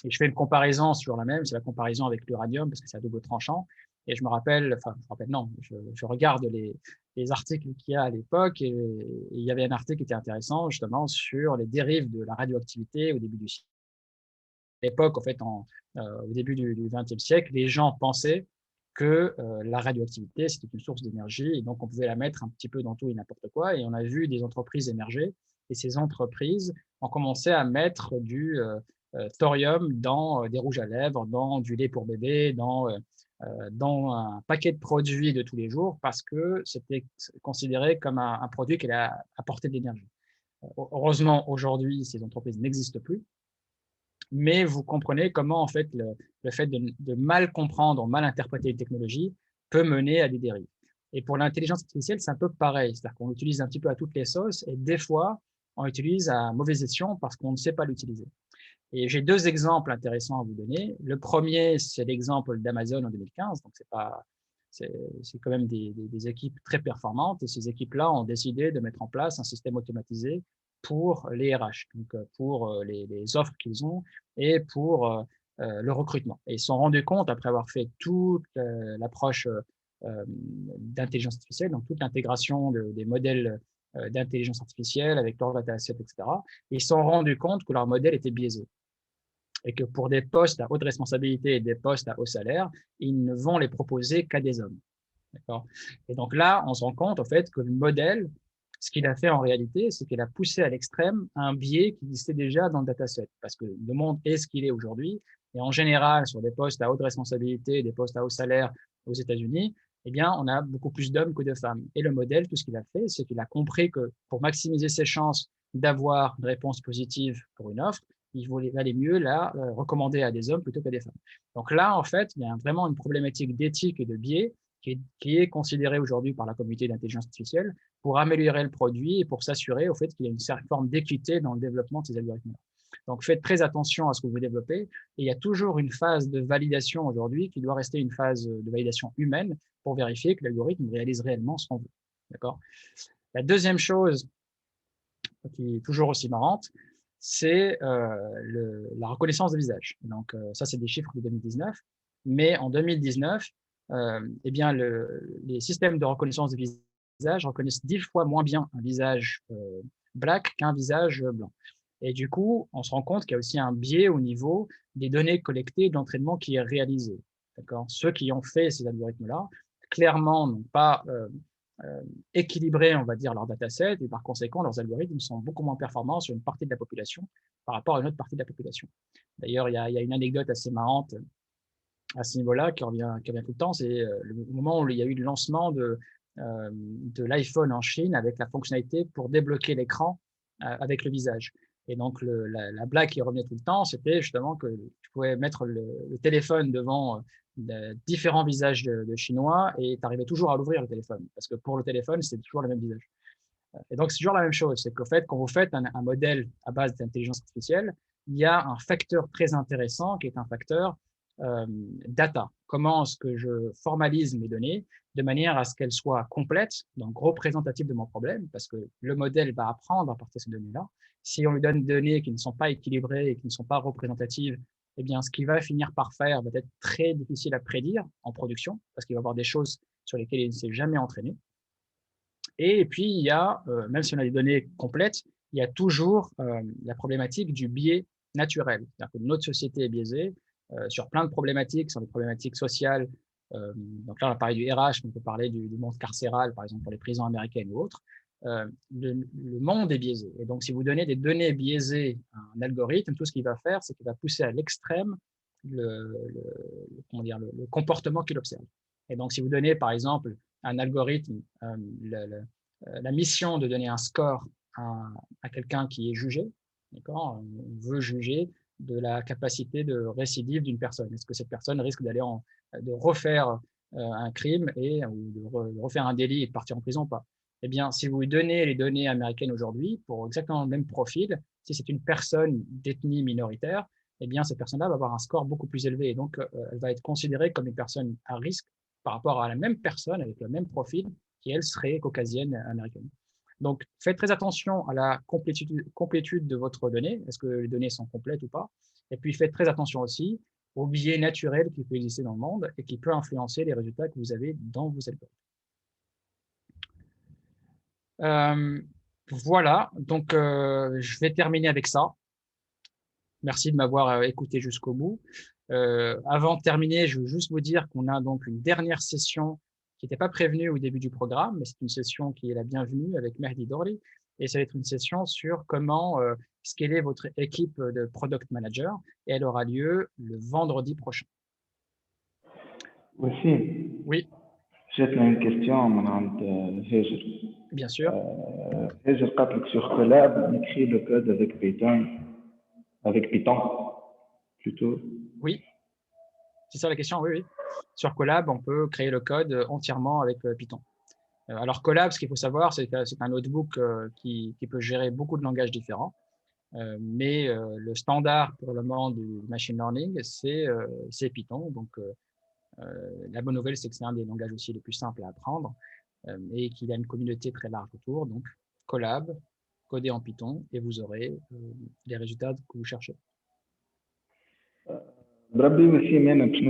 Et je fais une comparaison sur la même, c'est la comparaison avec l'uranium parce que c'est à double tranchant. Et je me rappelle, non, je regarde les articles qu'il y a à l'époque et il y avait un article qui était intéressant justement sur les dérives de la radioactivité au début du siècle. À l'époque, en fait, au début du XXe siècle, les gens pensaient que la radioactivité, c'était une source d'énergie et donc on pouvait la mettre un petit peu dans tout et n'importe quoi. Et on a vu des entreprises émerger et ces entreprises ont commencé à mettre du thorium dans des rouges à lèvres, dans du lait pour bébé, dans un paquet de produits de tous les jours parce que c'était considéré comme un produit qui allait apporter de l'énergie. Heureusement, aujourd'hui, ces entreprises n'existent plus. Mais vous comprenez comment, en fait, le fait de mal comprendre, mal interpréter une technologie peut mener à des dérives. Et pour l'intelligence artificielle, c'est un peu pareil. C'est-à-dire qu'on l'utilise un petit peu à toutes les sauces et des fois, on l'utilise à mauvais escient parce qu'on ne sait pas l'utiliser. Et j'ai 2 exemples intéressants à vous donner. Le premier, c'est l'exemple d'Amazon en 2015. Donc, c'est quand même des équipes très performantes. Et ces équipes-là ont décidé de mettre en place un système automatisé pour les RH, donc pour les offres qu'ils ont et pour le recrutement. Et ils se sont rendus compte, après avoir fait toute l'approche d'intelligence artificielle, donc toute l'intégration des modèles d'intelligence artificielle avec leur dataset, etc., ils se sont rendus compte que leur modèle était biaisé et que pour des postes à haute responsabilité et des postes à haut salaire, ils ne vont les proposer qu'à des hommes. D'accord ? Et donc là, on se rend compte, en fait, que le modèle, Ce qu'il a fait en réalité, c'est qu'il a poussé à l'extrême un biais qui existait déjà dans le dataset, parce que le monde est ce qu'il est aujourd'hui. Et en général, sur des postes à haute responsabilité, des postes à haut salaire aux États-Unis, eh bien, on a beaucoup plus d'hommes que de femmes. Et le modèle, tout ce qu'il a fait, c'est qu'il a compris que pour maximiser ses chances d'avoir une réponse positive pour une offre, il valait mieux la recommander à des hommes plutôt qu'à des femmes. Donc là, en fait, il y a vraiment une problématique d'éthique et de biais qui est considérée aujourd'hui par la communauté d'intelligence artificielle pour améliorer le produit et pour s'assurer au fait qu'il y a une certaine forme d'équité dans le développement de ces algorithmes-là. Donc, faites très attention à ce que vous développez. Et il y a toujours une phase de validation aujourd'hui qui doit rester une phase de validation humaine pour vérifier que l'algorithme réalise réellement ce qu'on veut. D'accord ? La deuxième chose qui est toujours aussi marrante, c'est la reconnaissance de visage. Donc, ça, c'est des chiffres de 2019. Mais en 2019, eh bien, les systèmes de reconnaissance de visage reconnaissent 10 fois moins bien un visage black qu'un visage blanc. Et du coup, on se rend compte qu'il y a aussi un biais au niveau des données collectées et de l'entraînement qui est réalisé. D'accord ? Ceux qui ont fait ces algorithmes-là, clairement, n'ont pas équilibré, on va dire, leur dataset, et par conséquent, leurs algorithmes sont beaucoup moins performants sur une partie de la population par rapport à une autre partie de la population. D'ailleurs, il y a une anecdote assez marrante à ce niveau-là qui revient tout le temps, c'est le moment où il y a eu le lancement de l'iPhone en Chine avec la fonctionnalité pour débloquer l'écran avec le visage. Et donc, la blague qui revenait tout le temps, c'était justement que tu pouvais mettre le téléphone devant différents visages de Chinois et tu arrivais toujours à l'ouvrir le téléphone. Parce que pour le téléphone, c'est toujours le même visage. Et donc, c'est toujours la même chose. C'est qu'au fait, quand vous faites un modèle à base d'intelligence artificielle, il y a un facteur très intéressant qui est un facteur data. Comment est-ce que je formalise mes données de manière à ce qu'elles soient complètes, donc représentatives de mon problème, parce que le modèle va apprendre à partir de ces données-là. Si on lui donne des données qui ne sont pas équilibrées et qui ne sont pas représentatives, eh bien, ce qu'il va finir par faire va être très difficile à prédire en production, parce qu'il va y avoir des choses sur lesquelles il ne s'est jamais entraîné. Et puis, il y a, même si on a des données complètes, il y a toujours la problématique du biais naturel. C'est-à-dire que notre société est biaisée sur plein de problématiques, sur des problématiques sociales. Donc là, on va parler du RH, mais on peut parler du monde carcéral, par exemple, pour les prisons américaines ou autres. Le monde est biaisé. Et donc, si vous donnez des données biaisées à un algorithme, tout ce qu'il va faire, c'est qu'il va pousser à l'extrême le comportement qu'il observe. Et donc, si vous donnez, par exemple, un algorithme la mission de donner un score à quelqu'un qui est jugé, d'accord ? On veut juger de la capacité de récidive d'une personne. Est-ce que cette personne risque de refaire un crime ou de refaire un délit et de partir en prison ou pas ? Eh bien, si vous lui donnez les données américaines aujourd'hui pour exactement le même profil, si c'est une personne d'ethnie minoritaire, eh bien, cette personne-là va avoir un score beaucoup plus élevé. Et donc, elle va être considérée comme une personne à risque par rapport à la même personne avec le même profil qui, elle, serait caucasienne américaine. Donc, faites très attention à la complétude de votre donnée. Est-ce que les données sont complètes ou pas? Et puis, faites très attention aussi au biais naturel qui peut exister dans le monde et qui peut influencer les résultats que vous avez dans vos algorithmes. Voilà, donc je vais terminer avec ça. Merci de m'avoir écouté jusqu'au bout. Avant de terminer, je veux juste vous dire qu'on a donc une dernière session qui n'était pas prévenue au début du programme, mais c'est une session qui est la bienvenue avec Mehdi Dorli. Et ça va être une session sur comment scaler votre équipe de product manager. Et elle aura lieu le vendredi prochain. Oui. J'ai une question de Heger. Bien sûr. Heger, sur Colab, on écrit le code avec Python, plutôt. Oui. C'est ça la question, oui. Sur Colab, on peut créer le code entièrement avec Python. Alors Colab, ce qu'il faut savoir, c'est que c'est un notebook qui peut gérer beaucoup de langages différents. Mais le standard pour le monde du machine learning, c'est Python. Donc, la bonne nouvelle, c'est que c'est un des langages aussi les plus simples à apprendre et qu'il a une communauté très large autour. Donc, Colab, codez en Python et vous aurez les résultats que vous cherchez. Brabbi aussi,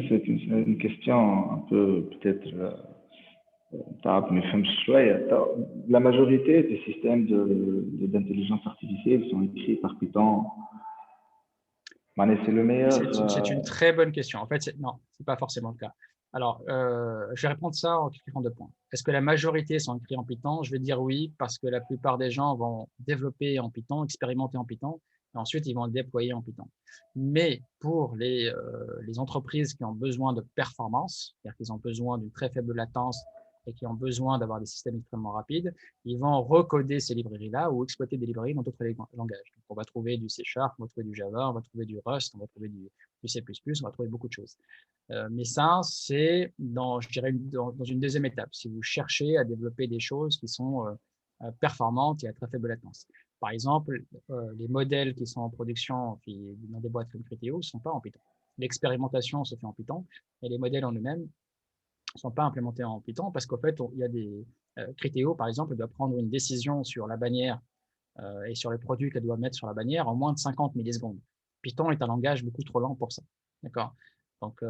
c'est une question un peu peut-être la majorité des systèmes d'intelligence artificielle sont écrits par Python. C'est le meilleur. C'est une très bonne question. En fait, non, c'est pas forcément le cas. Alors, je vais répondre ça en cliquant deux points. Est-ce que la majorité sont écrits en Python? Je vais dire oui, parce que la plupart des gens vont développer en Python, expérimenter en Python, et ensuite ils vont le déployer en Python. Mais pour les entreprises qui ont besoin de performance, c'est-à-dire qu'ils ont besoin d'une très faible latence et qui ont besoin d'avoir des systèmes extrêmement rapides, ils vont recoder ces librairies-là ou exploiter des librairies dans d'autres langages. Donc, on va trouver du C#, on va trouver du Java, on va trouver du Rust, on va trouver du C++, on va trouver beaucoup de choses. Mais ça, c'est je dirais, dans une deuxième étape, si vous cherchez à développer des choses qui sont performantes et à très faible latence. Par exemple, les modèles qui sont en production dans des boîtes comme Criteo ne sont pas en Python. L'expérimentation se fait en Python, mais les modèles en eux-mêmes ne sont pas implémentés en Python parce qu'en fait, il y a des Criteo, par exemple, doit prendre une décision sur la bannière et sur les produits qu'elle doit mettre sur la bannière en moins de 50 millisecondes. Python est un langage beaucoup trop lent pour ça. D'accord. Donc,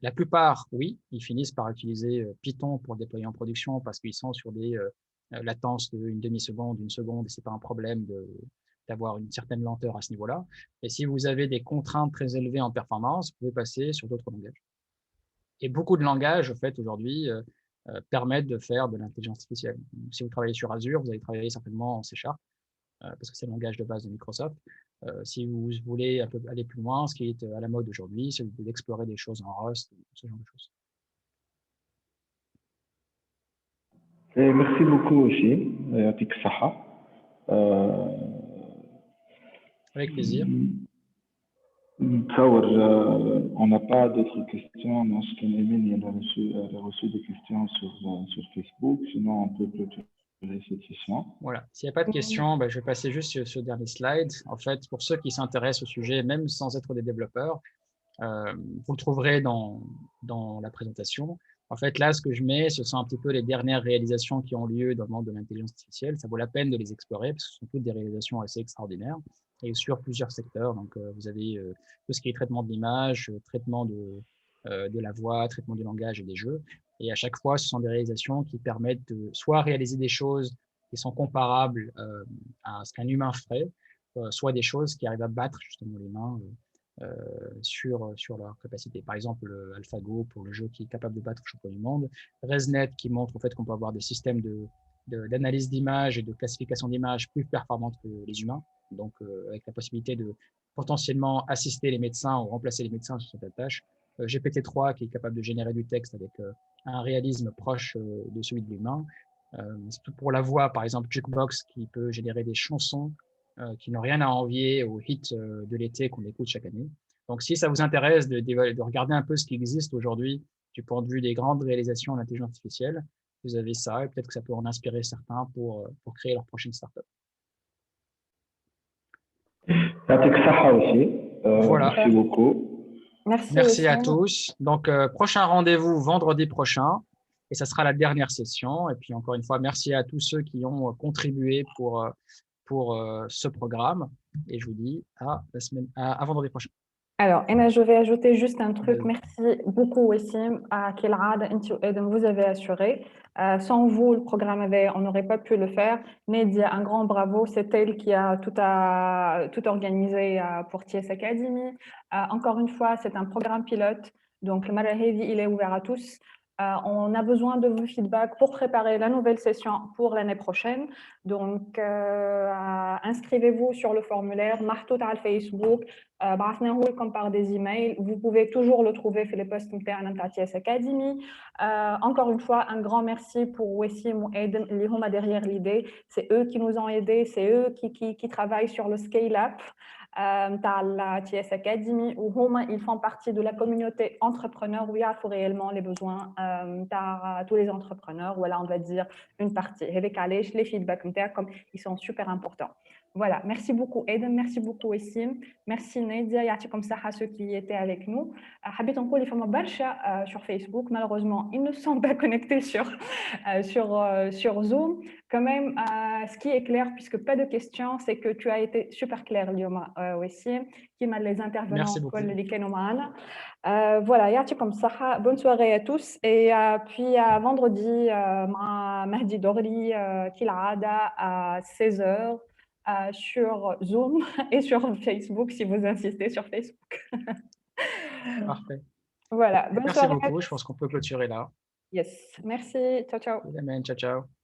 la plupart, oui, ils finissent par utiliser Python pour déployer en production parce qu'ils sont sur des latences d'une demi-seconde, une seconde, et c'est pas un problème d'avoir une certaine lenteur à ce niveau-là. Et si vous avez des contraintes très élevées en performance, vous pouvez passer sur d'autres langages. Et beaucoup de langages, en fait, aujourd'hui, permettent de faire de l'intelligence artificielle. Donc, si vous travaillez sur Azure, vous allez travailler certainement en C#, parce que c'est le langage de base de Microsoft. Si vous voulez un peu aller plus loin, ce qui est à la mode aujourd'hui, c'est d'explorer des choses en Rust, ce genre de choses. Et merci beaucoup aussi, Yatik Saha. Avec plaisir. On n'a pas d'autres questions. Dans ce qu'on a reçu des questions sur Facebook. Sinon, on peut clôturer cette session. Voilà. S'il n'y a pas de questions, je vais passer juste sur ce dernier slide. En fait, pour ceux qui s'intéressent au sujet, même sans être des développeurs, vous le trouverez dans la présentation. En fait, là, ce que je mets, ce sont un petit peu les dernières réalisations qui ont lieu dans le monde de l'intelligence artificielle. Ça vaut la peine de les explorer parce que ce sont toutes des réalisations assez extraordinaires et sur plusieurs secteurs. Donc, vous avez tout ce qui est traitement de l'image, traitement de la voix, traitement du langage et des jeux. Et à chaque fois, ce sont des réalisations qui permettent de soit réaliser des choses qui sont comparables à ce qu'un humain ferait, soit des choses qui arrivent à battre justement l'humain sur leur capacité. Par exemple, AlphaGo pour le jeu qui est capable de battre le champion du monde, ResNet qui montre en fait qu'on peut avoir des systèmes d'analyse d'images et de classification d'images plus performantes que les humains, donc avec la possibilité de potentiellement assister les médecins ou remplacer les médecins sur cette tâche. GPT-3 qui est capable de générer du texte avec un réalisme proche de celui de l'humain. Pour la voix, par exemple, Jukebox qui peut générer des chansons qui n'ont rien à envier aux hits de l'été qu'on écoute chaque année. Donc, si ça vous intéresse de regarder un peu ce qui existe aujourd'hui du point de vue des grandes réalisations en intelligence artificielle, vous avez ça et peut-être que ça peut en inspirer certains pour créer leur prochaine startup. Yatik Saha aussi. Voilà. Merci beaucoup. Merci à tous. Donc, prochain rendez-vous vendredi prochain. Et ça sera la dernière session. Et puis, encore une fois, merci à tous ceux qui ont contribué pour ce programme. Et je vous dis à vendredi prochain. Alors, Emma, je vais ajouter juste un truc. Merci beaucoup, Wassim, à Kelrad, vous avez assuré. Sans vous, le programme on n'aurait pas pu le faire. Nedia, un grand bravo. C'est elle qui a tout organisé pour TS Academy. Encore une fois, c'est un programme pilote. Donc, le Marahedi, il est ouvert à tous. On a besoin de vos feedbacks pour préparer la nouvelle session pour l'année prochaine. Donc, inscrivez-vous sur le formulaire, martout à Facebook, comme par des emails. Vous pouvez toujours le trouver sur les posts internes de TS Academy. Encore une fois, un grand merci pour Wassim et Aiden, les gens derrière l'idée. C'est eux qui nous ont aidés, c'est eux qui travaillent sur le scale-up. La TS Academy, où ils font partie de la communauté entrepreneur où il y a réellement les besoins de tous les entrepreneurs. Voilà, on va dire une partie. Les feedbacks comme ils sont super importants. Voilà, merci beaucoup Aiden, merci beaucoup Wassim, merci Nadia, et comme ça à ceux qui étaient avec nous. Habit on les femmes sur Facebook, malheureusement ils ne sont pas connectés sur Zoom. Quand même, ce qui est clair, puisque pas de questions, c'est que tu as été super clair, Lioma Wassim, qui m'a les intervenants. Voilà, yati comme ça. Bonne soirée à tous. Et puis vendredi, Mahdi Dorli, Kilada, à 16h. Sur Zoom et sur Facebook si vous insistez sur Facebook. Parfait. Voilà, bonne Merci soirée à beaucoup. Je tous. pense qu'on peut clôturer là. Yes, merci. Ciao, ciao. Ciao, ciao.